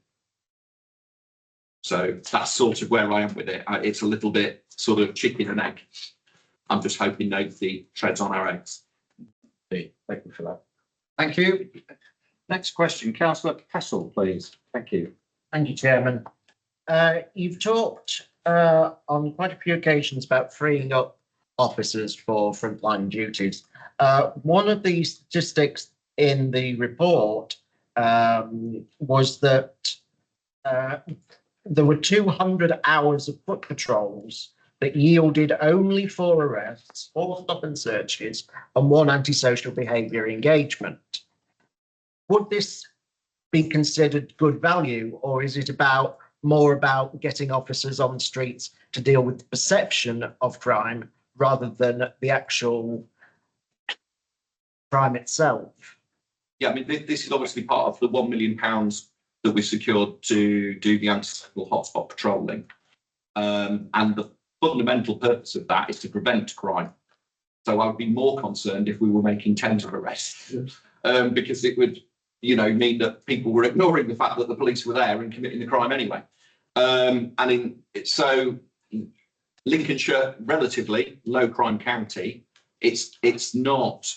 So that's sort of where I am with it. It's a little bit sort of chicken and egg. I'm just hoping nobody treads on our eggs. Thank you for that. Thank you. Next question, Councillor Castle, please. Thank you. Thank you, Chairman. You've talked on quite a few occasions about freeing up officers for frontline duties. One of the statistics in the report was that there were 200 hours of foot patrols that yielded only 4 arrests, 4 stop and searches, and 1 antisocial behaviour engagement. Would this be considered good value, or is it more about getting officers on the streets to deal with the perception of crime rather than the actual crime itself? Yeah, I mean, this is obviously part of the £1 million that we secured to do the anti-social hotspot patrolling. And the fundamental purpose of that is to prevent crime. So I would be more concerned if we were making tens of arrests, because it would, you know, mean that people were ignoring the fact that the police were there and committing the crime anyway. So Lincolnshire, relatively low crime county, it's not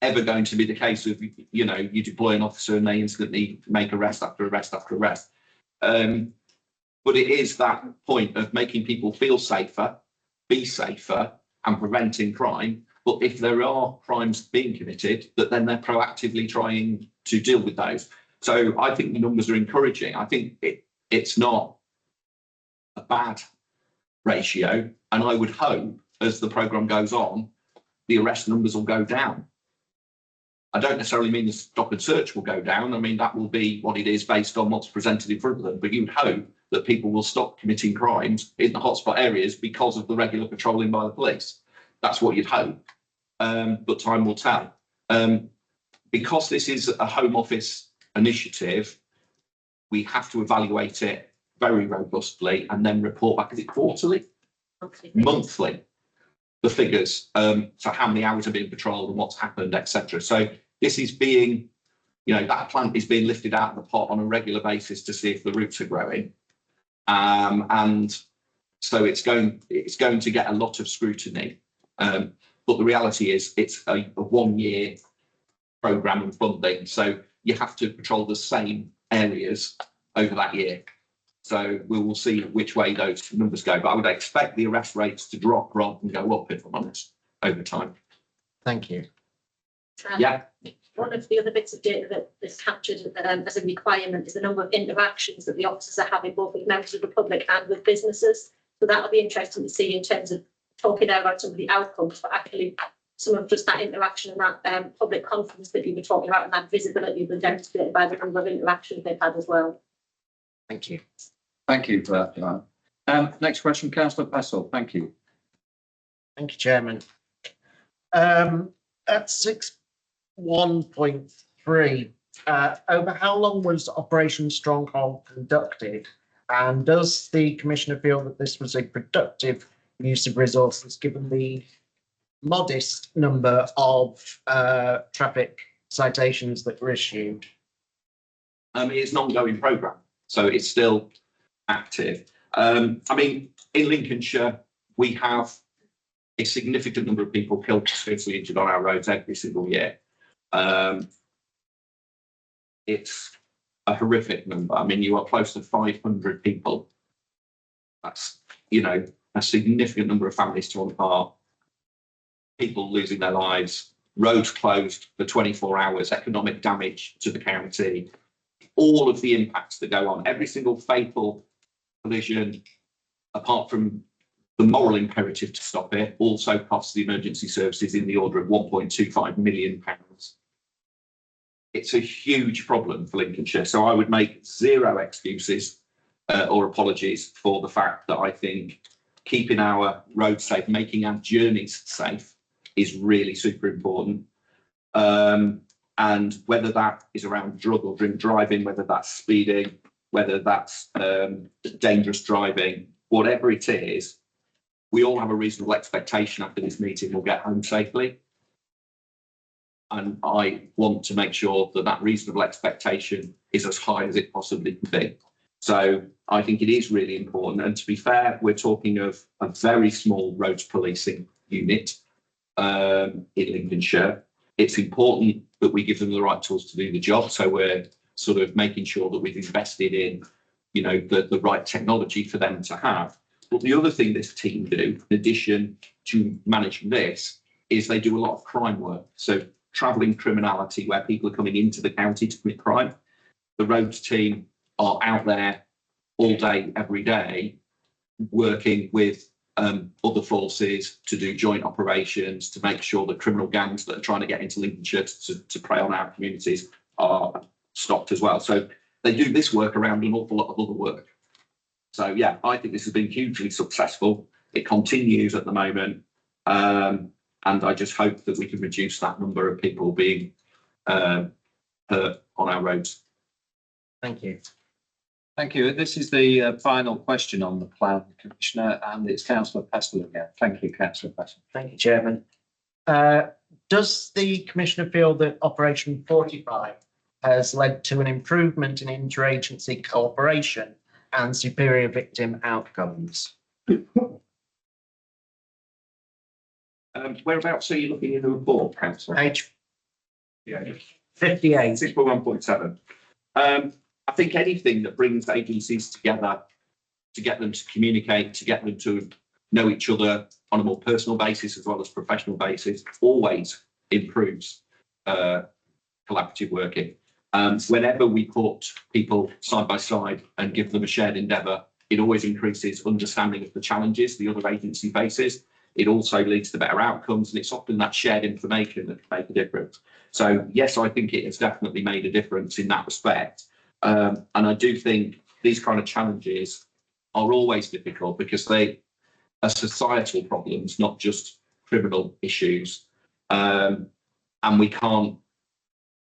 ever going to be the case of, you know, you deploy an officer and they instantly make arrest after arrest after arrest. But it is that point of making people feel safer, be safer, and preventing crime. But if there are crimes being committed, that then they're proactively trying to deal with those. So I think the numbers are encouraging. I think it's not a bad ratio, and I would hope as the programme goes on, the arrest numbers will go down. I don't necessarily mean the stop and search will go down. I mean, that will be what it is based on what's presented in front of them. But you would hope that people will stop committing crimes in the hotspot areas because of the regular patrolling by the police. That's what you'd hope. But time will tell. Because this is a Home Office initiative, we have to evaluate it very robustly and then report back. Is it quarterly? Monthly, the figures for how many hours are being patrolled and what's happened, etc. So this is being, that plant is being lifted out of the pot on a regular basis to see if the roots are growing. And so it's going to get a lot of scrutiny. But the reality is it's a 1 year programme and funding. So you have to patrol the same areas over that year. So we will see which way those numbers go. But I would expect the arrest rates to drop rather than go up, if I'm honest, over time. Thank you. Yeah. One of the other bits of data that is captured as a requirement is the number of interactions that the officers are having both with members of the public and with businesses. So that'll be interesting to see in terms of talking there about some of the outcomes, but actually some of just that interaction and that public confidence that you were talking about and that visibility will be demonstrated by the number of interactions they've had as well. Thank you. Thank you for that, Joanne. Next question, Councillor Pessel. Thank you. Thank you, Chairman. At 6.1.3, over how long was Operation Stronghold conducted? And does the Commissioner feel that this was a productive use of resources given the modest number of traffic citations that were issued? It's an ongoing programme, so it's still active. In Lincolnshire, we have a significant number of people killed or seriously injured on our roads every single year. It's a horrific number. You are close to 500 people. That's, a significant number of families torn apart, people losing their lives, roads closed for 24 hours, economic damage to the county, all of the impacts that go on. Every single fatal collision, apart from the moral imperative to stop it, also costs the emergency services in the order of £1.25 million. It's a huge problem for Lincolnshire. So I would make zero excuses or apologies for the fact that I think keeping our roads safe, making our journeys safe is really super important. And whether that is around drug or drink driving, whether that's speeding, whether that's dangerous driving, whatever it is, we all have a reasonable expectation after this meeting we'll get home safely. And I want to make sure that that reasonable expectation is as high as it possibly can be. So I think it is really important. And to be fair, we're talking of a very small roads policing unit in Lincolnshire. It's important that we give them the right tools to do the job. So we're sort of making sure that we've invested in, the right technology for them to have. But the other thing this team do, in addition to managing this, is they do a lot of crime work. So travelling criminality, where people are coming into the county to commit crime. The roads team are out there all day, every day, working with other forces to do joint operations, to make sure that criminal gangs that are trying to get into Lincolnshire to prey on our communities are stopped as well. So they do this work around an awful lot of other work. So yeah, I think this has been hugely successful. It continues at the moment. And I just hope that we can reduce that number of people being hurt on our roads. Thank you. Thank you. This is the final question on the plan, Commissioner, and it's Councillor Pestle again. Thank you, Councillor Pestle. Thank you, Chairman. Does the Commissioner feel that Operation 45 has led to an improvement in interagency cooperation and superior victim outcomes? Whereabouts are you looking in the report, Councillor? Page Yeah. 58. 6.1.7. I think anything that brings agencies together to get them to communicate, to get them to know each other on a more personal basis as well as professional basis, always improves collaborative working. Whenever we put people side by side and give them a shared endeavour, it always increases understanding of the challenges the other agency faces. It also leads to better outcomes, and it's often that shared information that can make a difference. So yes, I think it has definitely made a difference in that respect. And I do think these kind of challenges are always difficult because they are societal problems, not just criminal issues. And we can't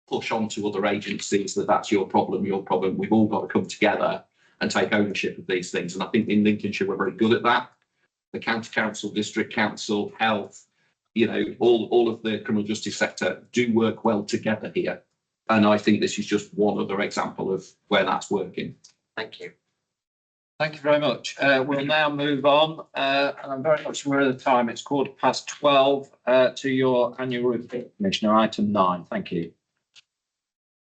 push on to other agencies that that's your problem. We've all got to come together and take ownership of these things. And I think in Lincolnshire, we're very good at that. The county council, district council, health, all of the criminal justice sector do work well together here. And I think this is just one other example of where that's working. Thank you. Thank you very much. We'll now move on, and I'm very much aware of the time. It's 12:15 to your annual report, Commissioner, item 9. Thank you.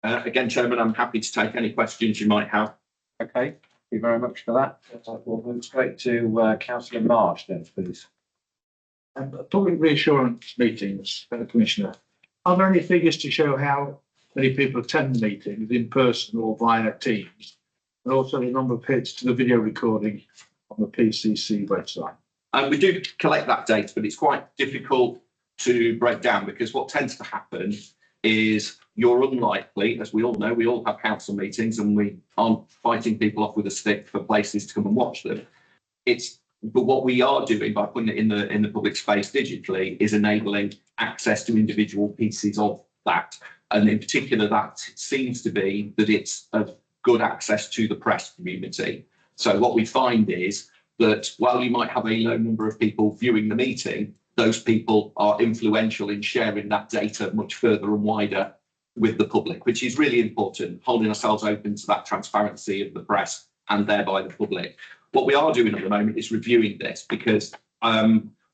Again, Chairman, I'm happy to take any questions you might have. Okay, thank you very much for that. We'll move straight to Councillor Marsh then, please. Public reassurance meetings, Commissioner. Are there any figures to show how many people attend the meetings in person or via Teams? And also the number of hits to the video recording on the PCC website? We do collect that data, but it's quite difficult to break down because what tends to happen is you're unlikely, as we all know, we all have council meetings and we aren't fighting people off with a stick for places to come and watch them. But what we are doing by putting it in the public space digitally is enabling access to individual pieces of that. And in particular, that seems to be that it's of good access to the press community. So what we find is that while you might have a low number of people viewing the meeting, those people are influential in sharing that data much further and wider with the public, which is really important, holding ourselves open to that transparency of the press and thereby the public. What we are doing at the moment is reviewing this because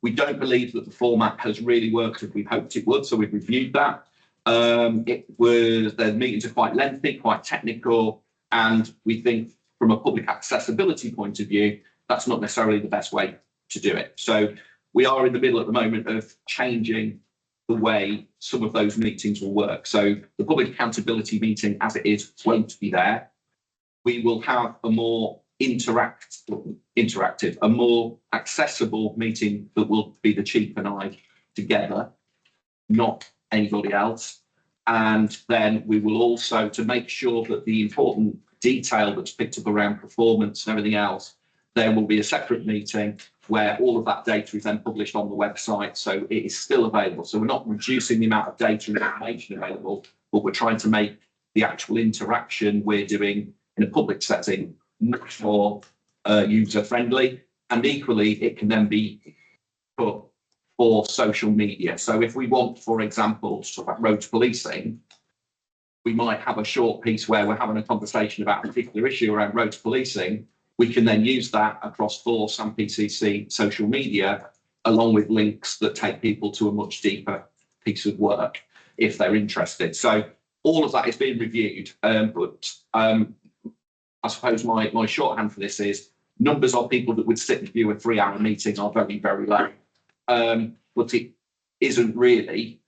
we don't believe that the format has really worked as we hoped it would. So we've reviewed that. The meetings are quite lengthy, quite technical, and we think from a public accessibility point of view, that's not necessarily the best way to do it. So we are in the middle at the moment of changing the way some of those meetings will work. So the public accountability meeting as it is won't be there. We will have a more interactive, a more accessible meeting that will be the chief and I together, not anybody else. And then we will also, to make sure that the important detail that's picked up around performance and everything else, there will be a separate meeting where all of that data is then published on the website. So it is still available. So we're not reducing the amount of data and information available, but we're trying to make the actual interaction we're doing in a public setting much more user friendly. And equally, it can then be put for social media. So if we want, for example, to talk about road policing, we might have a short piece where we're having a conversation about a particular issue around road policing. We can then use that across Force and PCC social media, along with links that take people to a much deeper piece of work if they're interested. So all of that is being reviewed. But I suppose my shorthand for this is numbers of people that would sit and view a 3-hour meeting are very, very low. But it isn't really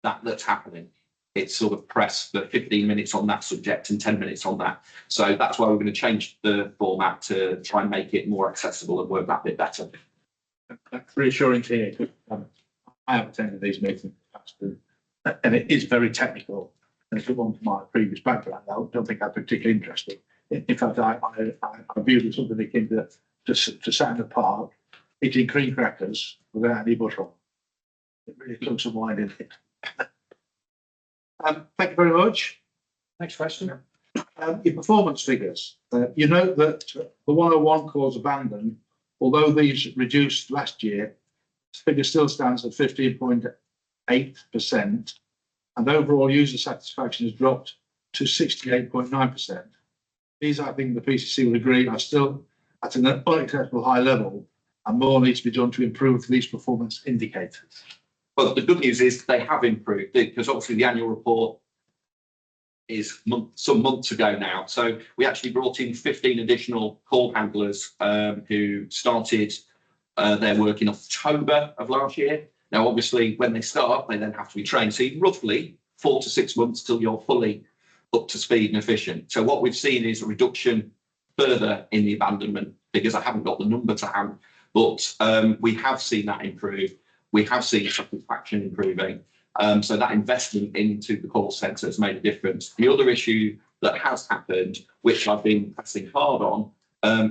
that's happening. It's sort of press for 15 minutes on that subject and 10 minutes on that. So that's why we're going to change the format to try and make it more accessible and work that bit better. That's reassuring to hear. I have attended these meetings and it is very technical. And it's one from my previous background. I don't think I'm particularly interested. In fact, I viewed it as something akin to sat in the park, eating cream crackers without any butter on. It really took some wine in it. Thank you very much. Next question. Your performance figures. You note that the 101 calls abandoned, although these reduced last year, the figure still stands at 15.8%, and overall user satisfaction has dropped to 68.9%. These, I think the PCC will agree, are still at an unacceptable high level, and more needs to be done to improve these performance indicators. Well, the good news is they have improved because obviously the annual report is some months ago now. So we actually brought in 15 additional call handlers who started their work in October of last year. Now, obviously, when they start, they then have to be trained. So roughly 4 to 6 months till you're fully up to speed and efficient. So what we've seen is a reduction further in the abandonment figures. I haven't got the number to hand, but we have seen that improve. We have seen satisfaction improving. So that investment into the call centre has made a difference. The other issue that has happened, which I've been pressing hard on,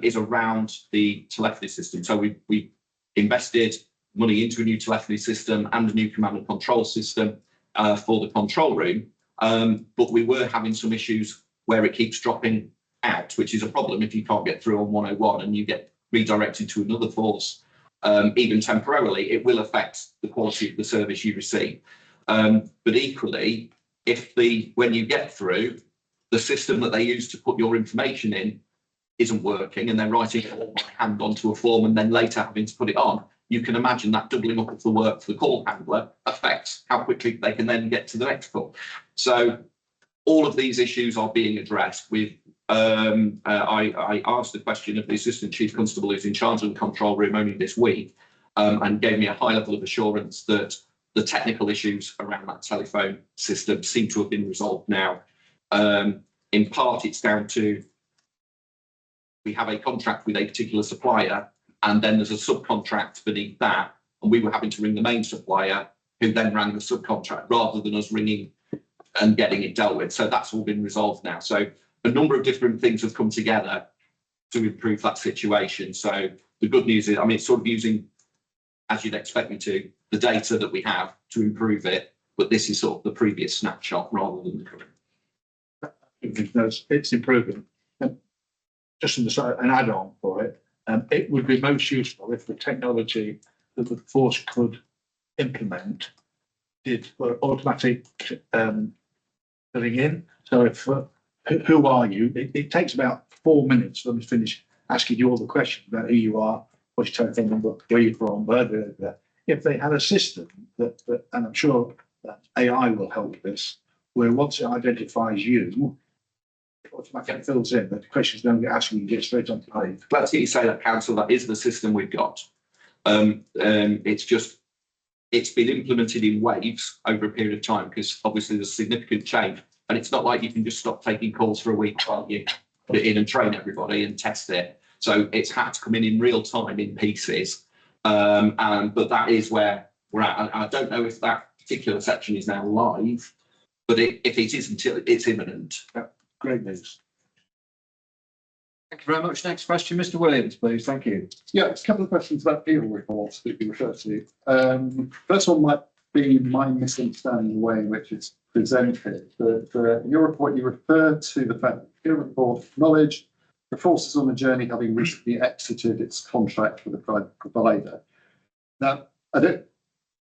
is around the telephony system. So we invested money into a new telephony system and a new command and control system for the control room. But we were having some issues where it keeps dropping out, which is a problem if you can't get through on 101 and you get redirected to another force, even temporarily. It will affect the quality of the service you receive. But equally, when you get through, the system that they use to put your information in isn't working and they're writing it all by hand onto a form and then later having to put it on, you can imagine that doubling up of the work for the call handler affects how quickly they can then get to the next call. So all of these issues are being addressed with, I asked the question of the Assistant Chief Constable who's in charge of the control room only this week, and gave me a high level of assurance that the technical issues around that telephone system seem to have been resolved now. In part, it's down to we have a contract with a particular supplier, and then there's a subcontract beneath that, and we were having to ring the main supplier, who then rang the subcontract, rather than us ringing and getting it dealt with. So that's all been resolved now. So a number of different things have come together to improve that situation. So the good news is, I mean, it's sort of using, as you'd expect me to, the data that we have to improve it, but this is sort of the previous snapshot rather than the current. It's improving. Just an add-on for it, it would be most useful if the technology that the force could implement did automatic filling in. So if who are you? It takes about 4 minutes for them to finish asking you all the questions about who you are, what's your telephone number, where you're from, blah, blah, blah. If they had a system that, and I'm sure that AI will help this, where once it identifies you, it automatically fills in, but the questions don't get asked, you can get straight on to page. Glad to hear you say that, Council. That is the system we've got. It's been implemented in waves over a period of time because obviously there's significant change, and it's not like you can just stop taking calls for a week while you put it in and train everybody and test it. So it's had to come in real time in pieces. But that is where we're at. I don't know if that particular section is now live, but if it isn't, it's imminent. Great news. Thank you very much. Next question, Mr. Williams, please. Thank you. Yeah, a couple of questions about field reports that you referred to. First one might be my misunderstanding the way in which it's presented. But in your report, you referred to the fact that the field report acknowledged the force is on a journey having recently exited its contract with a private provider. Now, I'm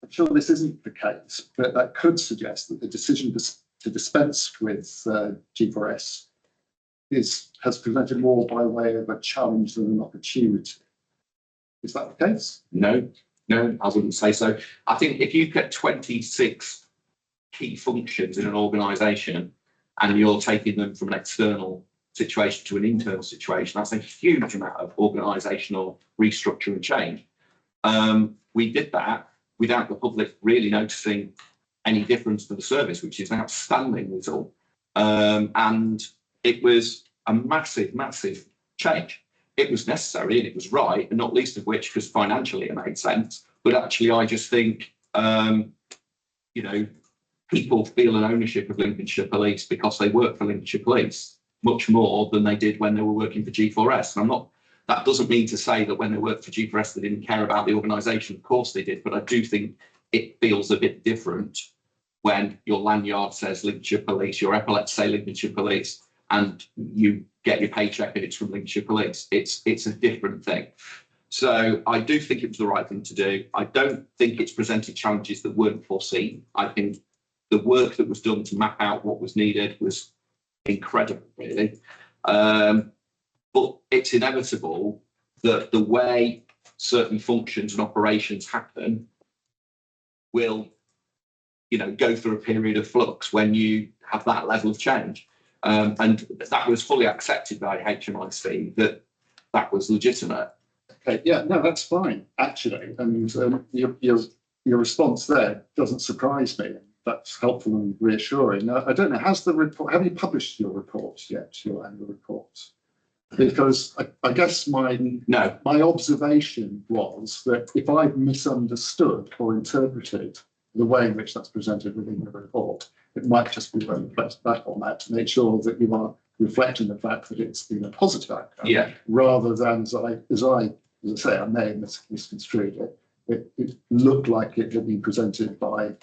sure this isn't the case, but that could suggest that the decision to dispense with G4S has presented more by way of a challenge than an opportunity. Is that the case? No, I wouldn't say so. I think if you get 26 key functions in an organisation and you're taking them from an external situation to an internal situation, that's a huge amount of organisational restructure and change. We did that without the public really noticing any difference to the service, which is an outstanding result. And it was a massive, massive change. It was necessary and it was right, and not least of which because financially it made sense. But actually, I just think, people feel an ownership of Lincolnshire Police because they work for Lincolnshire Police much more than they did when they were working for G4S. And that doesn't mean to say that when they worked for G4S, they didn't care about the organisation. Of course they did, but I do think it feels a bit different when your lanyard says Lincolnshire Police, your epaulets say Lincolnshire Police, and you get your paycheck and it's from Lincolnshire Police. It's a different thing. So I do think it was the right thing to do. I don't think it's presented challenges that weren't foreseen. I think the work that was done to map out what was needed was incredible, really. But it's inevitable that the way certain functions and operations happen will, go through a period of flux when you have that level of change. And that was fully accepted by HMIC that was legitimate. Okay, yeah, no, that's fine, actually. And your response there doesn't surprise me. That's helpful and reassuring. I don't know, have you published your reports yet, your annual reports? Because I guess my observation was that if I've misunderstood or interpreted the way in which that's presented within the report, it might just be worth reflecting back on that to make sure that you are reflecting the fact that it's been a positive outcome, rather than as I say, I may have misconstrued it, it looked like it had been presented by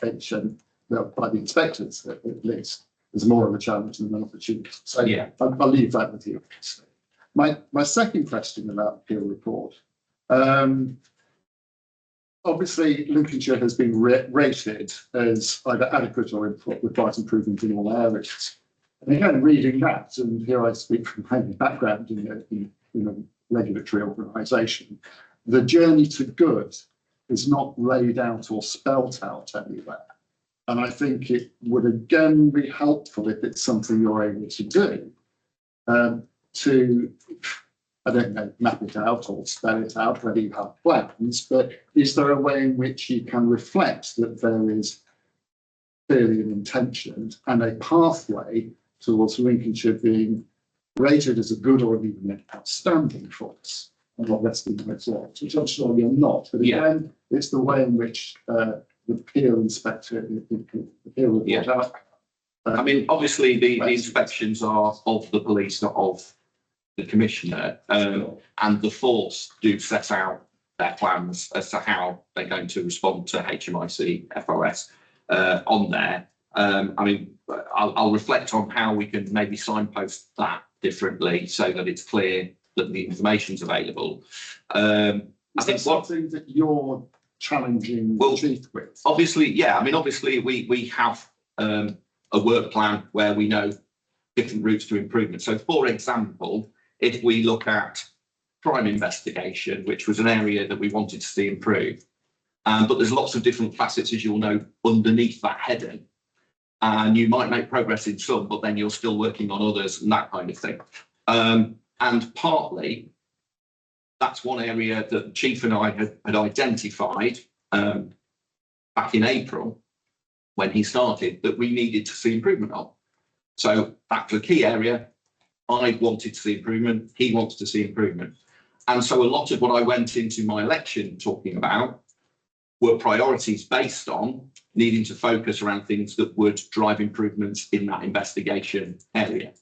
by the inspectors at least, as more of a challenge than an opportunity. So Yeah. I'll leave that with you. My second question about the appeal report. Obviously, Lincolnshire has been rated as either adequate or requires improvement in all areas. And again, reading that, and here I speak from my background in a regulatory organisation, the journey to good is not laid out or spelt out anywhere. And I think it would again be helpful if it's something you're able to do, to, I don't know, map it out or spell it out, whether you have plans, but is there a way in which you can reflect that there is clearly an intention and a pathway towards Lincolnshire being rated as a good or even an outstanding force, and not resting on its laurels, which I'm sure you're not. But again, it's the way in which the peer inspector, the peer report out. I mean, obviously, the inspections are of the police, not of the commissioner, and the force do set out their plans as to how they're going to respond to HMIC FRS on there. I mean, I'll reflect on how we can maybe signpost that differently so that it's clear that the information's available. I think something that you're challenging the chief with? Obviously, yeah. I mean, obviously, we have a work plan where we know different routes to improvement. So, for example, if we look at crime investigation, which was an area that we wanted to see improve, but there's lots of different facets, as you'll know, underneath that heading. And you might make progress in some, but then you're still working on others and that kind of thing. And partly, that's one area that the chief and I had identified back in April when he started that we needed to see improvement on. So that's a key area. I wanted to see improvement. He wants to see improvement. And so a lot of what I went into my election talking about were priorities based on needing to focus around things that would drive improvements in that investigation area.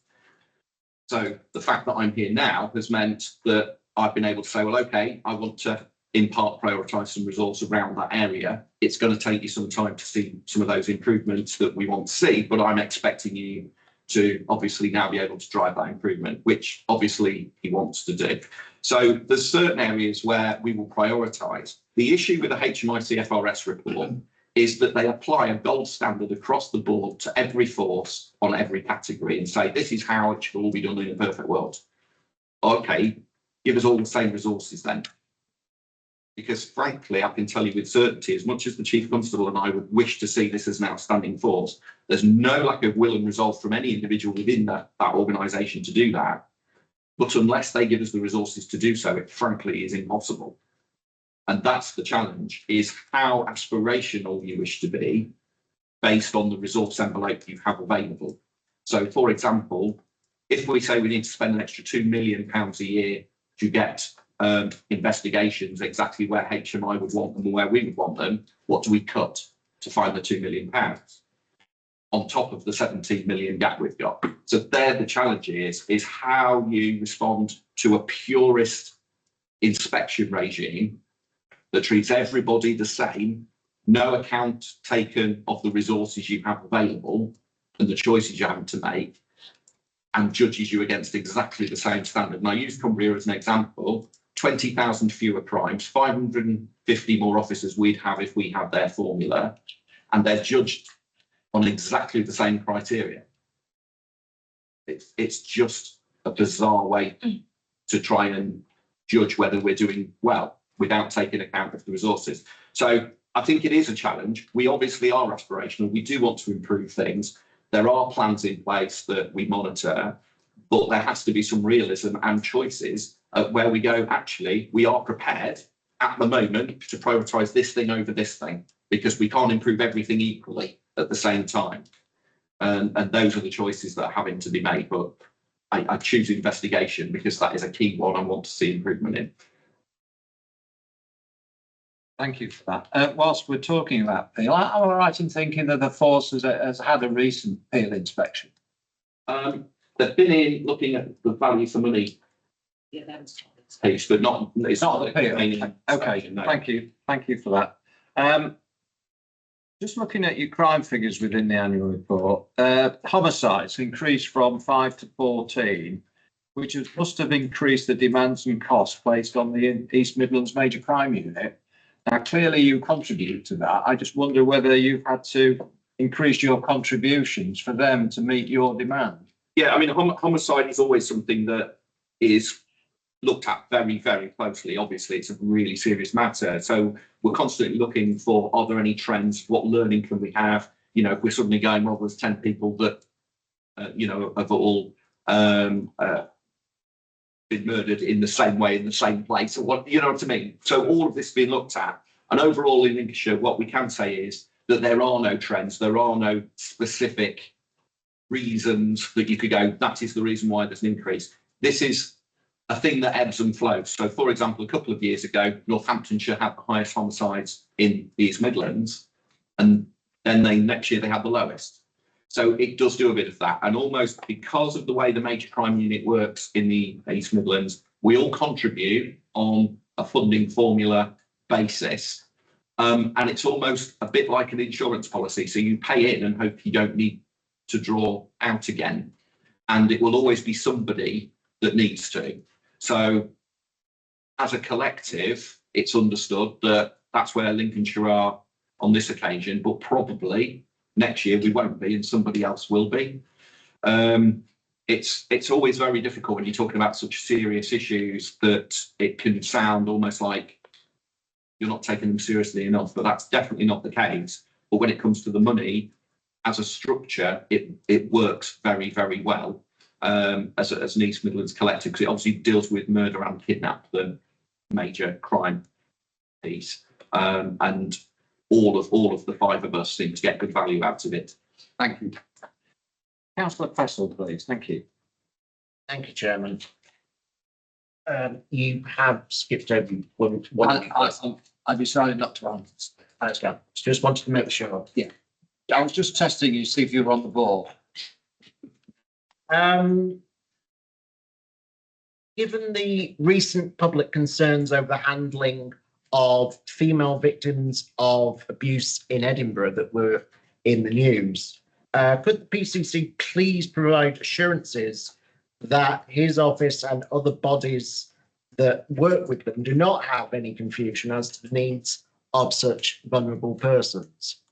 So the fact that I'm here now has meant that I've been able to say, well, okay, I want to in part prioritise some resource around that area. It's going to take you some time to see some of those improvements that we want to see, but I'm expecting you to obviously now be able to drive that improvement, which obviously he wants to do. So there's certain areas where we will prioritise. The issue with the HMIC FRS report is that they apply a gold standard across the board to every force on every category and say, this is how it should all be done in a perfect world. Okay, give us all the same resources then. Because frankly, I can tell you with certainty, as much as the Chief Constable and I would wish to see this as an outstanding force, there's no lack of will and resolve from any individual within that organisation to do that. But unless they give us the resources to do so, it frankly is impossible. And that's the challenge, is how aspirational you wish to be based on the resource envelope you have available. So, for example, if we say we need to spend an extra £2 million a year to get investigations exactly where HMI would want them and where we would want them, what do we cut to find the £2 million on top of the 17 million gap we've got? So there the challenge is how you respond to a purist inspection regime that treats everybody the same, no account taken of the resources you have available and the choices you're having to make, and judges you against exactly the same standard. And I use Cumbria as an example. 20,000 fewer crimes, 550 more officers we'd have if we had their formula, and they're judged on exactly the same criteria. It's just a bizarre way to try and judge whether we're doing well without taking account of the resources. So I think it is a challenge. We obviously are aspirational. We do want to improve things. There are plans in place that we monitor, but there has to be some realism and choices where we go, actually, we are prepared at the moment to prioritise this thing over this thing, because we can't improve everything equally at the same time. And those are the choices that are having to be made. But I choose investigation because that is a key one I want to see improvement in. Thank you for that. Whilst we're talking about peel, am I right in thinking that the force has had a recent peel inspection? They've been in looking at the value for money piece, but not, it's not Not the PO. Okay, no. thank you for that. Just looking at your crime figures within the annual report, homicides increased from 5 to 14, must have increased the demands and costs placed on the East Midlands Major Crime Unit. Now, clearly you contribute to that. I just wonder whether you've had to increase your contributions for them to meet your demand. Yeah, I mean, homicide is always something that is looked at very, very closely. Obviously, it's a really serious matter. So we're constantly looking for, are there any trends? What learning can we have? You know, if we're suddenly going, well, there's 10 people that, you know, have all been murdered in the same way, in the same place, or what, you know what I mean? So all of this being looked at. And overall in Lincolnshire, what we can say is that there are no trends. There are no specific reasons that you could go, that is the reason why there's an increase. This is a thing that ebbs and flows. So, for example, a couple of years ago, Northamptonshire had the highest homicides in the East Midlands, and then next year they had the lowest. So it does do a bit of that. And almost because of the way the Major Crime Unit works in the East Midlands, we all contribute on a funding formula basis. And it's almost a bit like an insurance policy. So you pay in and hope you don't need to draw out again. And it will always be somebody that needs to. So as a collective, it's understood that that's where Lincolnshire are on this occasion, but probably next year we won't be and somebody else will be. It's always very difficult when you're talking about such serious issues that it can sound almost like you're not taking them seriously enough, but that's definitely not the case. But when it comes to the money, as a structure, it works very, very well. As an East Midlands collective, because it obviously deals with murder and kidnap, the major crime piece, and all of the five of us seem to get good value out of it. Thank you. Councillor Fessel, please. Thank you. Thank you, Chairman. You have skipped over one. I decided not to answer. Okay. Just wanted to make sure. Yeah. I was just testing you, see if you were on the ball. Given the recent public concerns over the handling of female victims of abuse in Edinburgh that were in the news, could the PCC please provide assurances that his office and other bodies that work with them do not have any confusion as to the needs of such vulnerable persons?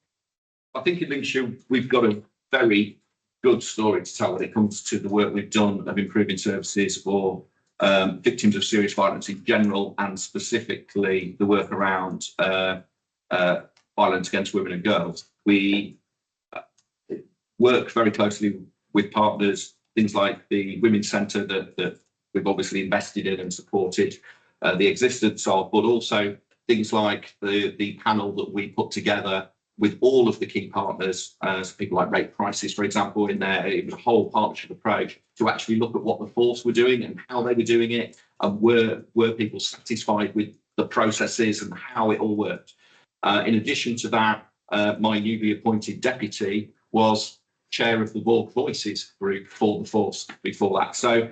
I think in Lincolnshire, we've got a very good story to tell when it comes to the work we've done of improving services for victims of serious violence in general, and specifically the work around violence against women and girls. We work very closely with partners, things like the Women's Centre that we've obviously invested in and supported the existence of, but also things like the panel that we put together with all of the key partners, so people like Rape Crisis, for example, in there. It was a whole partnership approach to actually look at what the force were doing and how they were doing it, and were people satisfied with the processes and how it all worked. In addition to that, my newly appointed deputy was chair of the Borg Voices group for the force before that. So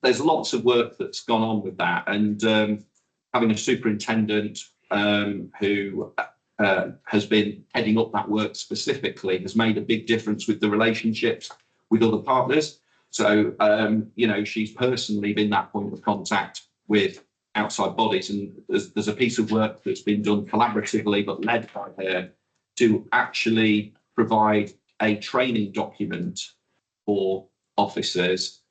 there's lots of work that's gone on with that, and having a superintendent who has been heading up that work specifically has made a big difference with the relationships with other partners. So, you know, she's personally been that point of contact with outside bodies, and there's a piece of work that's been done collaboratively but led by her to actually provide a training document for officers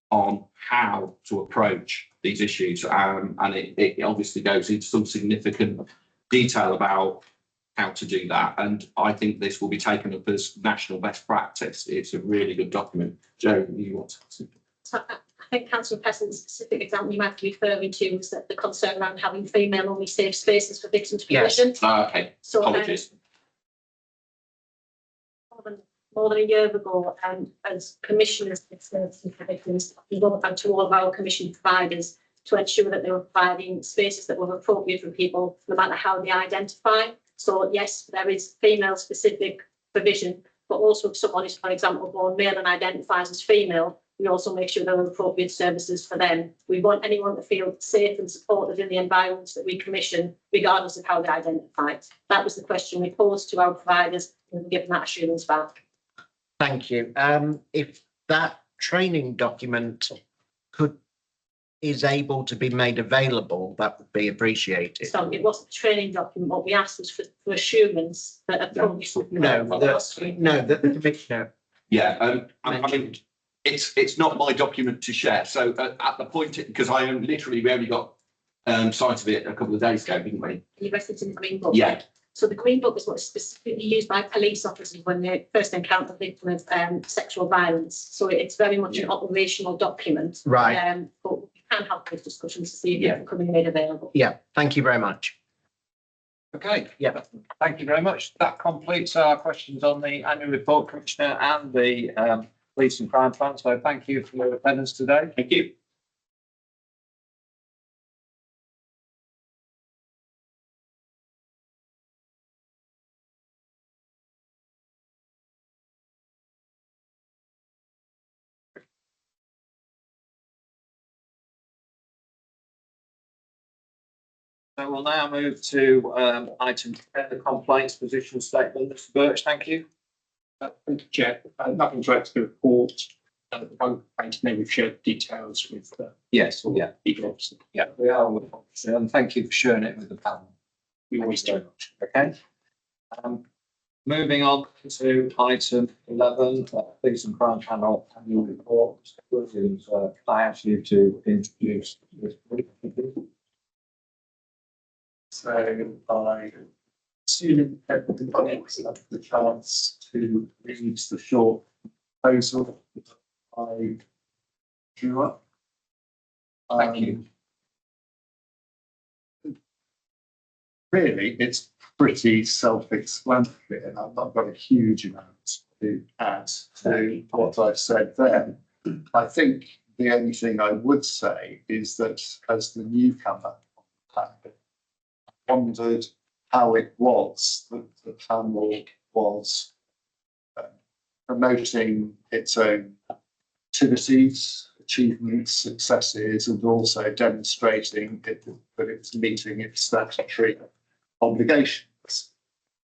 on how to approach these issues. And it obviously goes into some significant detail about how to do that. And I think this will be taken up as national best practice. It's a really good document. Joe, you want to? So I think Councillor Pheasant's specific example you might be referring to was that the concern around having female-only safe spaces for victims' provision. Yes. Okay. So, apologies. More than a year ago, as commissioners of services for victims, we went to all of our commission providers to ensure that they were providing spaces that were appropriate for people, no matter how they identify. So yes, there is female-specific provision, but also if someone is, for example, born male and identifies as female, we also make sure there are appropriate services for them. We want anyone to feel safe and supported in the environments that we commission, regardless of how they identify it. That was the question we posed to our providers, and we're given that assurance back. Thank you. If that training document is able to be made available, that would be appreciated. So it wasn't a training document. What we asked was for assurance that approach would be. That the commissioner. Yeah, I mean, it's not my document to share. So at the point, because I literally only got sight of it a couple of days ago, didn't we? You referenced in the Green Book. Yeah. So the Green Book is what's specifically used by police officers when they first encounter the victim of sexual violence. So it's very much an operational document. Right. But we can have those discussions to see if they're becoming made available. Yeah, thank you very much. Okay, Yeah. thank you very much. That completes our questions on the annual report, Commissioner, and the police and crime plan. So thank you for your attendance today. Thank you. So we'll now move to item 10, the complaints position statement. Mr. Birch, thank you. Thank you, Chair. Nothing to add to the report. The one complaint, and then we've shared details with Yes, yeah, legal officer. yeah, we are with officer, and thank you for sharing it with the panel. We always do. Okay. Moving on to item 11, police and crime panel annual report. Mr. Williams, I ask you to introduce this. So I assume everybody had the chance to read the short proposal that I drew up. Thank you. Really, it's pretty self-explanatory, and I've not got a huge amount to add to what I've said there. I think the only thing I would say is that as the newcomer, I wondered how it was that the panel was promoting its own activities, achievements, successes, and also demonstrating that it was meeting its statutory obligations.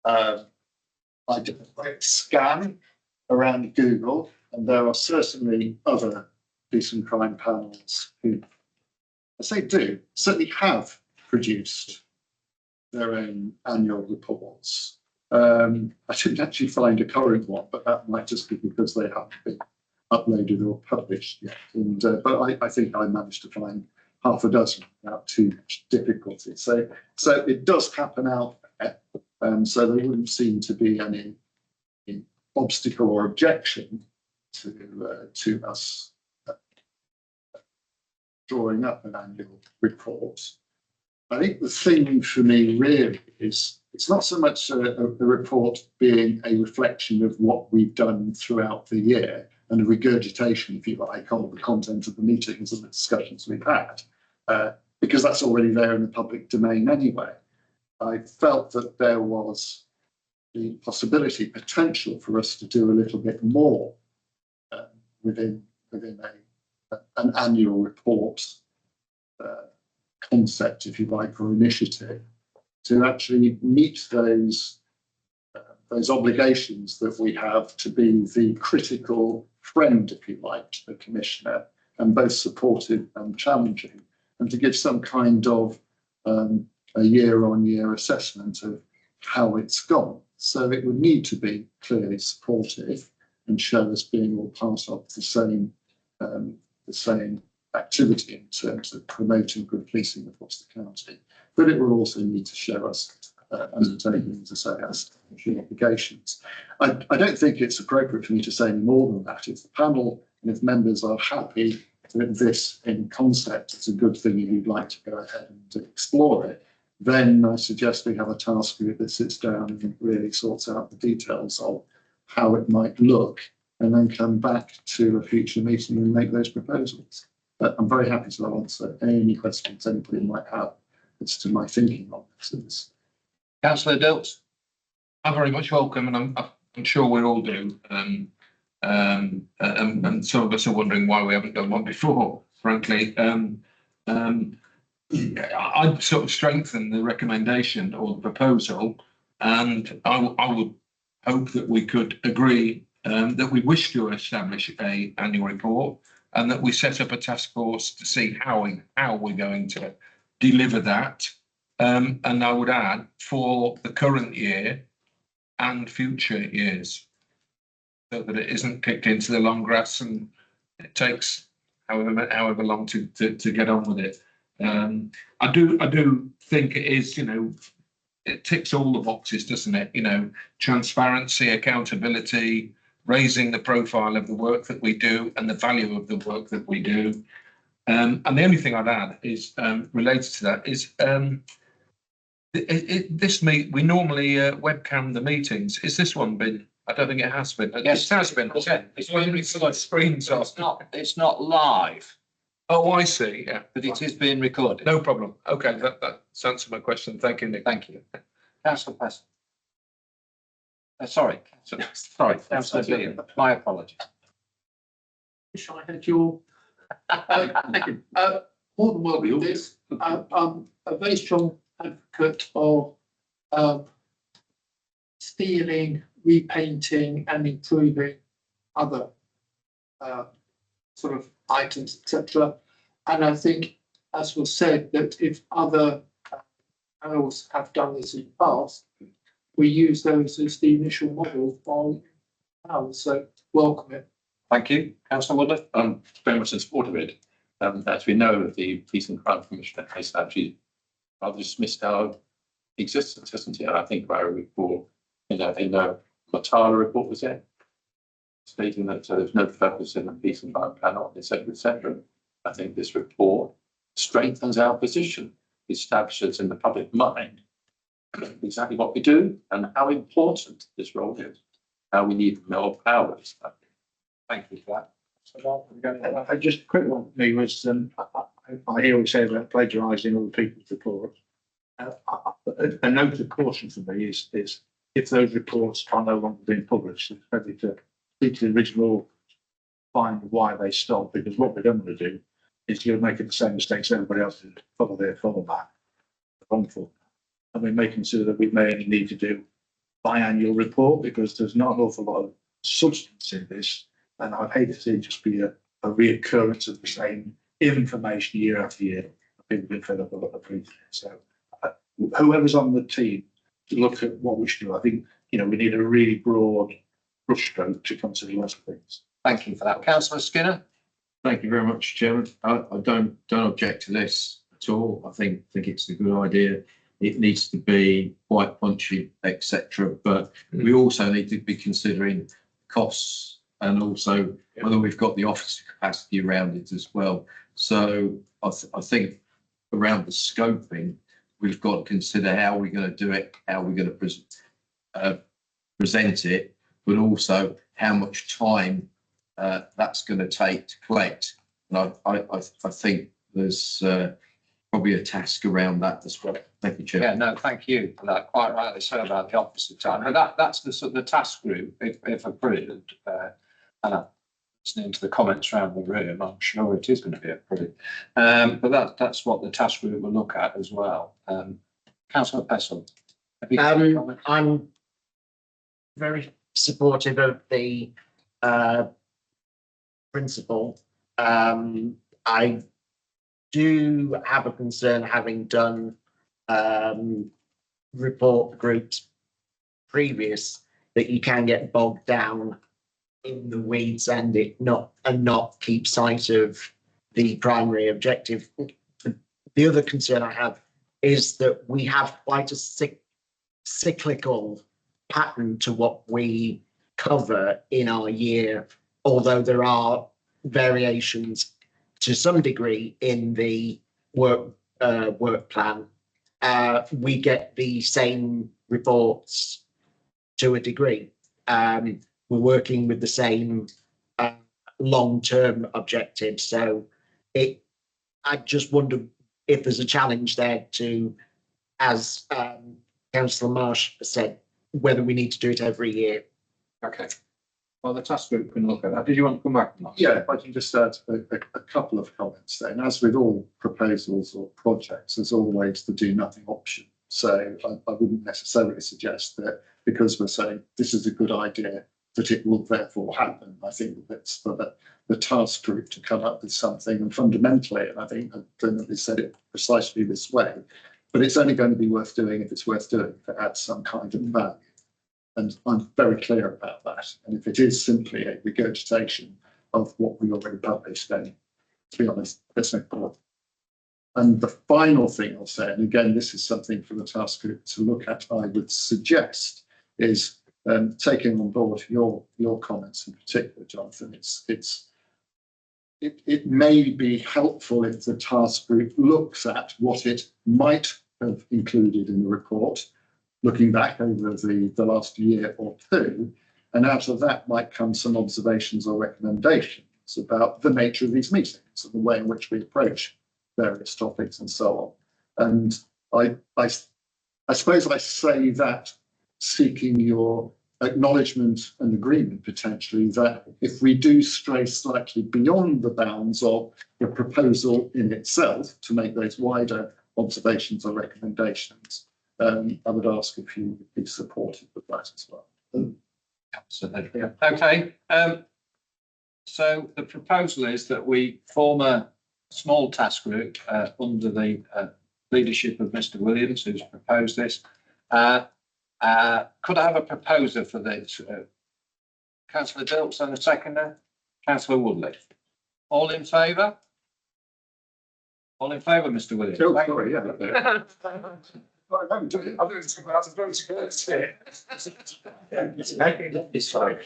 I did a quick scan around Google, and there are certainly other police and crime panels who, as they do, certainly have produced their own annual reports. I didn't actually find a current one, but that might just be because they haven't been uploaded or published yet. And but I think I managed to find half a dozen without too much difficulty. So it does happen out there. So there wouldn't seem to be any obstacle or objection to us drawing up an annual report. I think the thing for me really is it's not so much a report being a reflection of what we've done throughout the year and a regurgitation, if you like, of the content of the meetings and the discussions we've had, because that's already there in the public domain anyway. I felt that there was the possibility, potential for us to do a little bit more within an annual report concept, if you like, or initiative, to actually meet those obligations that we have to be the critical friend, if you like, to the commissioner, and both supportive and challenging, and to give some kind of a year-on-year assessment of how it's gone. So it would need to be clearly supportive and show us being all part of the same activity in terms of promoting good policing across the county. But it will also need to show us undertaking, as I say, as obligations. I don't think it's appropriate for me to say any more than that. If the panel and if members are happy that this in concept is a good thing and you'd like to go ahead and explore it, then I suggest we have a task group that sits down and really sorts out the details of how it might look, and then come back to a future meeting and make those proposals. But I'm very happy to answer any questions anybody might have as to my thinking on this. Councillor Dilts. I'm very much welcome, and I'm sure we all do. And some of us are wondering why we haven't done one before, frankly. I'd sort of strengthen the recommendation or the proposal, and I would hope that we could agree that we wish to establish a annual report, and that we set up a task force to see how we're going to deliver that. And I would add for the current year and future years, so that it isn't kicked into the long grass and it takes however long to get on with it. I do think it is, it ticks all the boxes, doesn't it? Transparency, accountability, raising the profile of the work that we do and the value of the work that we do. And the only thing I'd add is related to that is we normally webcam the meetings. Is this one been? I don't think it has been. Yes, it has been. It's like screens off. It's not live, Oh, I see. Yeah, but it is being recorded. no problem. Okay, that's answered my question. Thank you, Nick. Thank you. Councillor Pestle. Sorry, Councillor Bean, my apologies. Wish I had your. Thank you. More than welcome this. I'm a very strong advocate of stealing, repainting and improving other sort of items, etc. And I think, as was said, that if other panels have done this in the past, we use those as the initial model for ours. So welcome it. Thank you. Councillor Woodley. I'm very much in support of it. As we know, the Police and Crime Commissioner has actually rather dismissed our existence, hasn't he? I think by a report, in the Matala report was there, stating that there's no purpose in the Police and Crime panel, etc., etc. I think this report strengthens our position, establishes in the public mind exactly what we do and how important this role is, how we need more powers. Thank you for that. So, Just a quick one for me was, I hear what you say about plagiarising other people's reports. A note of caution for me is if those reports are no longer being published, it's ready to speak to the original, find why they stopped, because what we don't want to do is you're making the same mistakes everybody else did, follow their back. Wrongful. And we may consider that we may only need to do biannual report because there's not an awful lot of substance in this. And I'd hate to see it just be a reoccurrence of the same information year after year. People get fed up a lot of briefing. So whoever's on the team to look at what we should do, I think, we need a really broad brushstroke to consider lots of things. thank you for that. Councillor Skinner. Thank you very much, Chairman. I don't object to this at all. I think it's a good idea. It needs to be quite punchy, etc. But we also need to be considering costs and also whether we've got the office capacity around it as well. So I think around the scoping, we've got to consider how we're going to do it, how we're going to present it, but also how much time that's going to take to collect. And I think there's probably a task around that as well. Thank you, Chair. Yeah, no, thank you for that. Quite rightly so about the officer time. And that's the sort of the task group, if approved. And listening to the comments around the room, I'm sure it is going to be approved. But that's what the task group will look at as well. Councillor Pestle. I'm very supportive of the principle. I do have a concern, having done report groups previous, that you can get bogged down in the weeds and not keep sight of the primary objective. The other concern I have is that we have quite a cyclical pattern to what we cover in our year, although there are variations to some degree in the work plan. We get the same reports to a degree. We're working with the same long-term objectives. So I just wonder if there's a challenge there to, as Councillor Marsh said, whether we need to do it every year. Okay. Well, the task group can look at that. Did you want to come back? on that? Yeah, if I can just add a couple of comments then. As with all proposals or projects, there's always the do nothing option. So I wouldn't necessarily suggest that because we're saying this is a good idea, that it will therefore happen. I think that it's for the task group to come up with something, and fundamentally, and I think that they said it precisely this way, but it's only going to be worth doing if it's worth doing, if it adds some kind of value. And I'm very clear about that. And if it is simply a regurgitation of what we already published, then to be honest, there's no point. And the final thing I'll say, and again, this is something for the task group to look at, I would suggest, is taking on board your comments in particular, Jonathan. It may be helpful if the task group looks at what it might have included in the report, looking back over the last year or two, and out of that might come some observations or recommendations about the nature of these meetings and the way in which we approach various topics and so on. And I suppose I say that seeking your acknowledgement and agreement potentially that if we do stray slightly beyond the bounds of the proposal in itself to make those wider observations or recommendations, I would ask if you would be supportive of that as well. Absolutely. Okay. So the proposal is that we form a small task group under the leadership of Mr. Williams, who's proposed this. Could I have a proposer for this? Councillor Dilks and a seconder. Councillor Woodley. All in favour? All in favour, Mr. Williams? Oh, sorry, yeah. It's fine.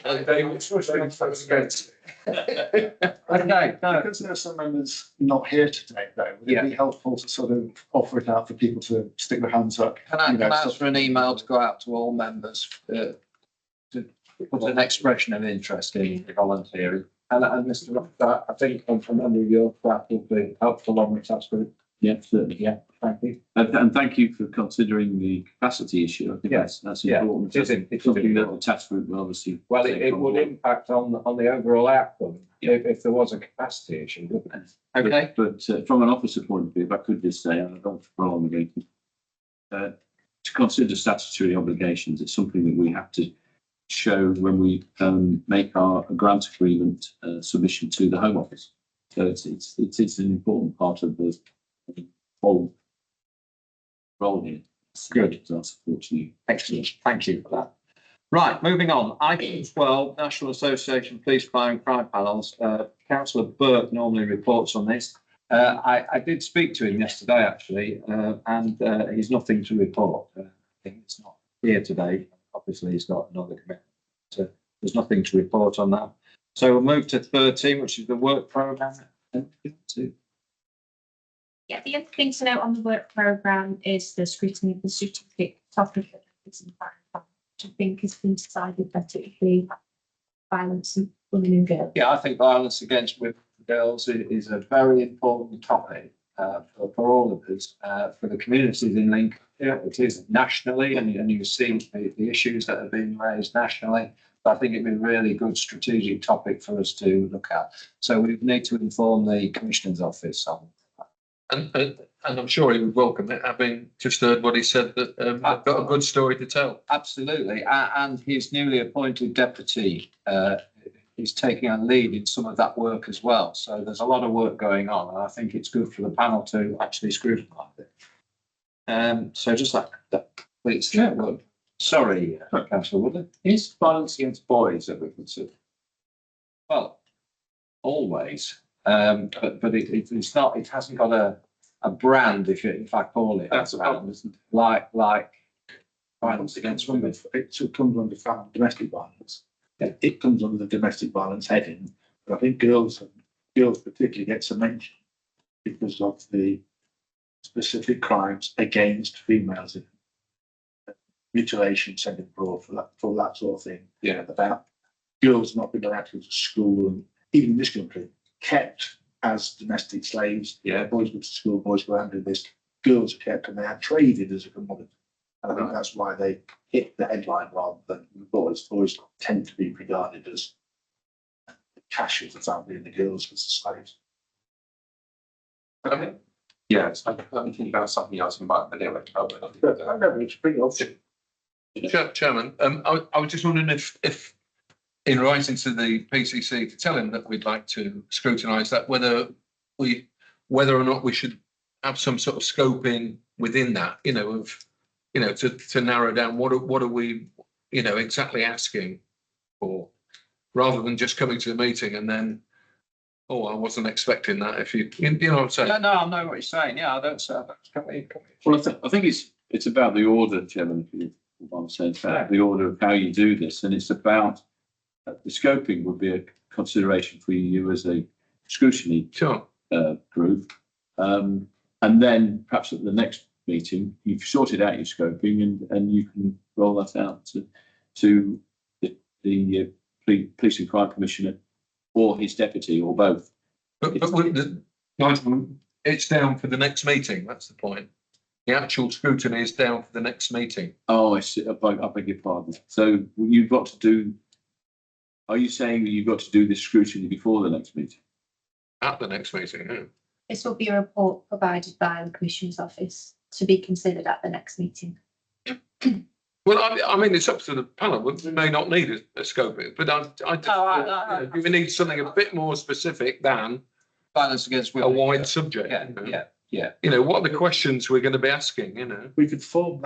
Okay, no. Because there are some members not here today, though, would it be helpful to sort of offer it out for people to stick their hands up? Can I ask for an email to go out to all members to put an expression of interest in volunteering? And Mr. Rock, I think from memory of yours, that would be helpful on the task group. Yeah, certainly. Yeah, thank you. And thank you for considering the capacity issue. I think that's important. It's something that the task group will obviously. Well, it would impact on the overall outcome if there was a capacity issue, wouldn't it? Okay. But from an officer point of view, if I could just say, and I don't prolong the meeting, to consider statutory obligations, it's something that we have to show when we make our grant agreement submission to the Home Office. So it's an important part of the whole role here. Good. So I support you. Excellent. Thank you for that. Right, moving on. Item 12, National Association Police Fire and Crime Panels. Councillor Burke normally reports on this. I did speak to him yesterday, actually, and he's nothing to report. I think it's not here today. Obviously, he's got another commitment. So there's nothing to report on that. So we'll move to 13, which is the work programme. Yeah, the other thing to note on the work programme is the scrutiny of the certificate topic, which I think has been decided that it would be violence and women and girls. Yeah, I think violence against women and girls is a very important topic for all of us, for the communities in Lincolnshire. It is nationally, and you see the issues that have been raised nationally. But I think it'd be a really good strategic topic for us to look at. So we need to inform the Commissioner's Office on. And I'm sure he would welcome it, having just heard what he said, that they've got a good story to tell. Absolutely. And his newly appointed deputy is taking a lead in some of that work as well. So there's a lot of work going on, and I think it's good for the panel to actually scrutinise it. So just that completes that work. Sorry, Councillor Woodley. Is violence against boys ever considered? Well, always. But it's not. It hasn't got a brand, if I call it. That's a problem, isn't it? Like violence against women. It comes under domestic violence. It comes under the domestic violence heading, but I think girls particularly get some mention because of the specific crimes against females, mutilation, sending abroad for that sort of thing. Yeah. About girls not being allowed to go to school, and even in this country, kept as domestic slaves. Yeah. Boys go to school, boys go out and do this. Girls are kept and they are traded as a commodity. And I think that's why they hit the headline rather than boys. Boys tend to be regarded as cash with the family and the girls was the slaves. Yes, I'm thinking about something else, but anyway. It's pretty obvious. Chairman, I was just wondering if in writing to the PCC to tell him that we'd like to scrutinise that, whether or not we should have some sort of scoping within that, to narrow down what are we, exactly asking for, rather than just coming to the meeting and then, oh, I wasn't expecting that. If you know what I'm saying. Yeah, no, I know what you're saying. Yeah, I don't say that. Well, I think it's about the order, Chairman, what I'm saying, it's about the order of how you do this, and it's about the scoping would be a consideration for you as a scrutiny group. And then perhaps at the next meeting, you've sorted out your scoping and you can roll that out to the Police and Crime Commissioner or his deputy or both. But it's down for the next meeting. That's the point. The actual scrutiny is down for the next meeting. Oh, I see. I beg your pardon. So you've got to do. Are you saying that you've got to do this scrutiny before the next meeting? At the next meeting, yeah. This will be a report provided by the Commissioner's Office to be considered at the next meeting. Well, I mean, it's up to the panel. We may not need a scoping, but we need something a bit more specific than Violence against a women. wide subject. Yeah. What are the questions we're going to be asking? We could form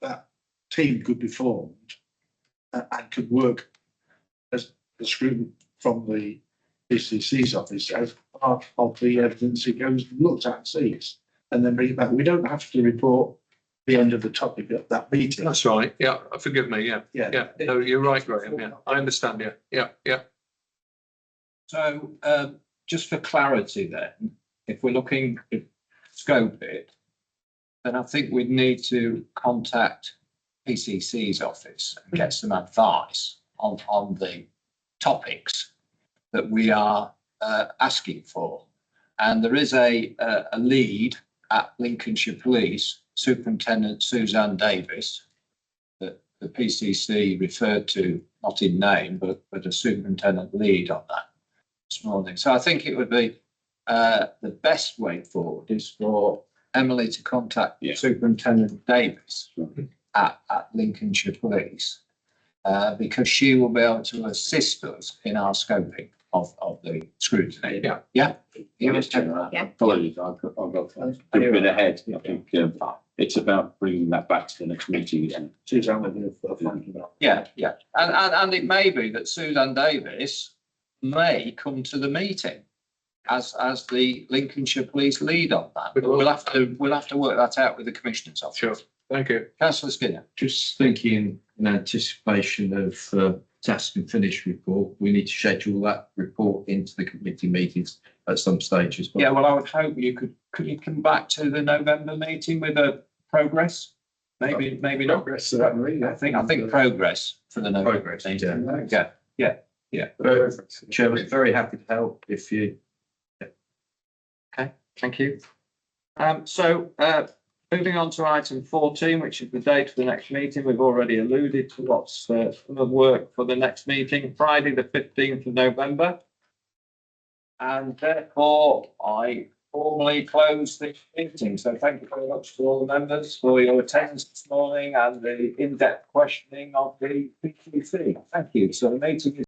that team could be formed and could work as the scrutiny from the PCC's office as part of the evidence it goes and looks at and sees, and then bring it back. We don't have to report the end of the topic at that meeting. That's right. Yeah. Forgive me. Yeah. Yeah. No, you're right, Graham. Yeah. I understand. Yeah. So, just for clarity then, if we're looking to scope it, then I think we'd need to contact PCC's office and get some advice on the topics that we are asking for. And there is a lead at Lincolnshire Police, Superintendent Suzanne Davis, that the PCC referred to, not in name, but a superintendent lead on that this morning. So I think it would be the best way forward is for Emily to contact Superintendent Davis at Lincolnshire Police, because she will be able to assist us in our scoping of the scrutiny. Yeah. Apologies, I've got a bit ahead. I think it's about bringing that back to the next meeting. And Suzanne will be thinking about. Yeah. And it may be that Suzanne Davis may come to the meeting as the Lincolnshire Police lead on that. But we'll have to work that out with the Commissioner's office. Sure. Thank you. Councillor Skinner. Just thinking in anticipation of task and finish report, we need to schedule that report into the committee meetings at some stage as well. Yeah, well, I would hope could you come back to the November meeting with a progress? Maybe not. Progress, certainly. I think progress for the November Progress, meeting. Yeah. Chairman, very happy to help if you. Okay, thank you. So moving on to item 14, which is the date of the next meeting. We've already alluded to what's some of work for the next meeting, Friday, the 15th of November. And therefore, I formally close this meeting. So thank you very much to all the members for your attendance this morning and the in-depth questioning of the PCC. Thank you. So the meeting is